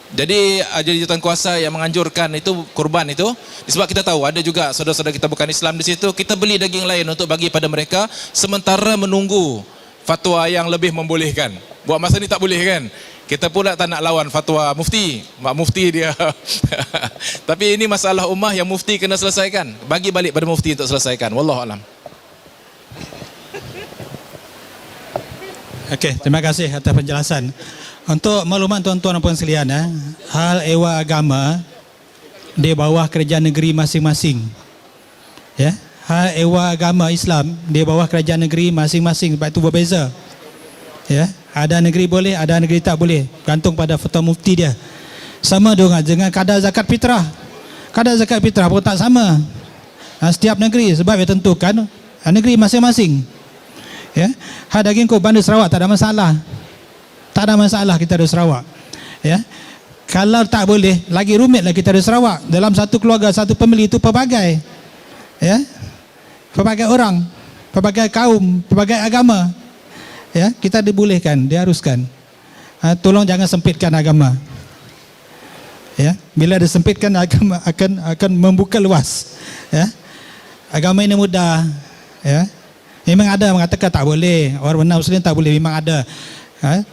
Jadi jawatan kuasa yang menganjurkan itu kurban itu, sebab kita tahu ada juga saudara-saudara kita bukan Islam di situ, kita beli daging lain untuk bagi pada mereka sementara menunggu fatwa yang lebih membolehkan. Buat masa ni tak boleh kan? Kita pula tak nak lawan fatwa mufti. Mak mufti dia. Tapi ini masalah ummah yang mufti kena selesaikan. Bagi balik pada mufti untuk selesaikan. Wallahu alam. Okey, terima kasih atas penjelasan. Untuk makluman tuan-tuan dan puan sekalian, hal ehwal agama di bawah kerajaan negeri masing-masing. Ya, hal ehwal agama Islam di bawah kerajaan negeri masing-masing, sebab itu berbeza. Ya, ada negeri boleh, ada negeri tak boleh, gantung pada fatwa mufti dia. Sama dengan kadar zakat fitrah. Kadar zakat fitrah pun tak sama. Setiap negeri, sebab dia tentukan negeri masing-masing. Ya, hal daging kurban di Sarawak tak ada masalah. Tak ada masalah kita di Sarawak. Ya. Kalau tak boleh, lagi rumitlah kita di Sarawak. Dalam satu keluarga, satu pembeli itu pelbagai. Ya, pelbagai orang, pelbagai kaum, pelbagai agama. Ya, kita dibolehkan, diharuskan. Tolong jangan sempitkan agama. Ya, bila disempitkan agama akan membuka luas. Ya, agama ini mudah. Ya, memang ada mengatakan tak boleh, orang benar Muslim tak boleh, memang ada.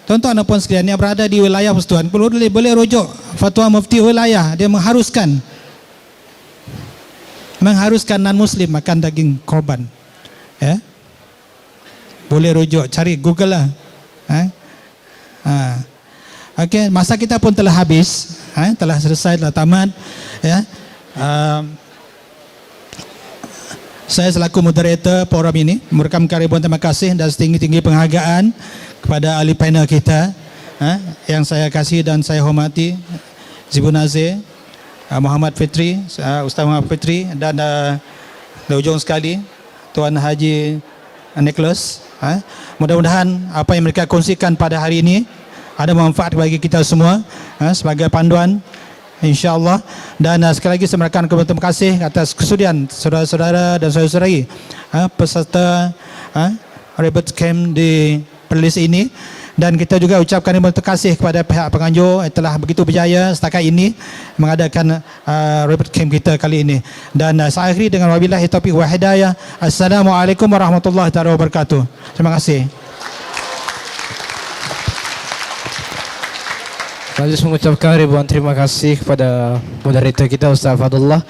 Tuan-tuan dan puan sekalian yang berada di wilayah persekutuan boleh rujuk fatwa mufti wilayah, dia mengharuskan non-Muslim makan daging korban. Ya, boleh rujuk, cari Google lah. Okey, masa kita pun telah habis, telah selesai, telah tamat. Ya, saya selaku moderator forum ini merukamkan ribuan terima kasih dan setinggi-tinggi penghargaan kepada ahli panel kita yang saya kasih dan saya hormati, Zibu Nazir, Muhammad Fitri, Ustaz Muhammad Fitri, dan di ujung sekali Tuan Haji Nicholas. Mudah-mudahan apa yang mereka kongsikan pada hari ini ada manfaat bagi kita semua sebagai panduan, insya-Allah. Dan sekali lagi saya mengucapkan terima kasih atas kesudian saudara-saudara dan saudara-saudari peserta Rebirth Camp di Perlis ini. Dan kita juga ucapkan terima kasih kepada pihak penganjur yang telah begitu berjaya setakat ini mengadakan Rebirth Camp kita kali ini. Dan saya akhiri dengan wabillahi taufiq wa hidayah. Assalamualaikum warahmatullahi wabarakatuh. Terima kasih. Lanjut mengucapkan ribuan terima kasih kepada moderator kita Ustaz Fadullah.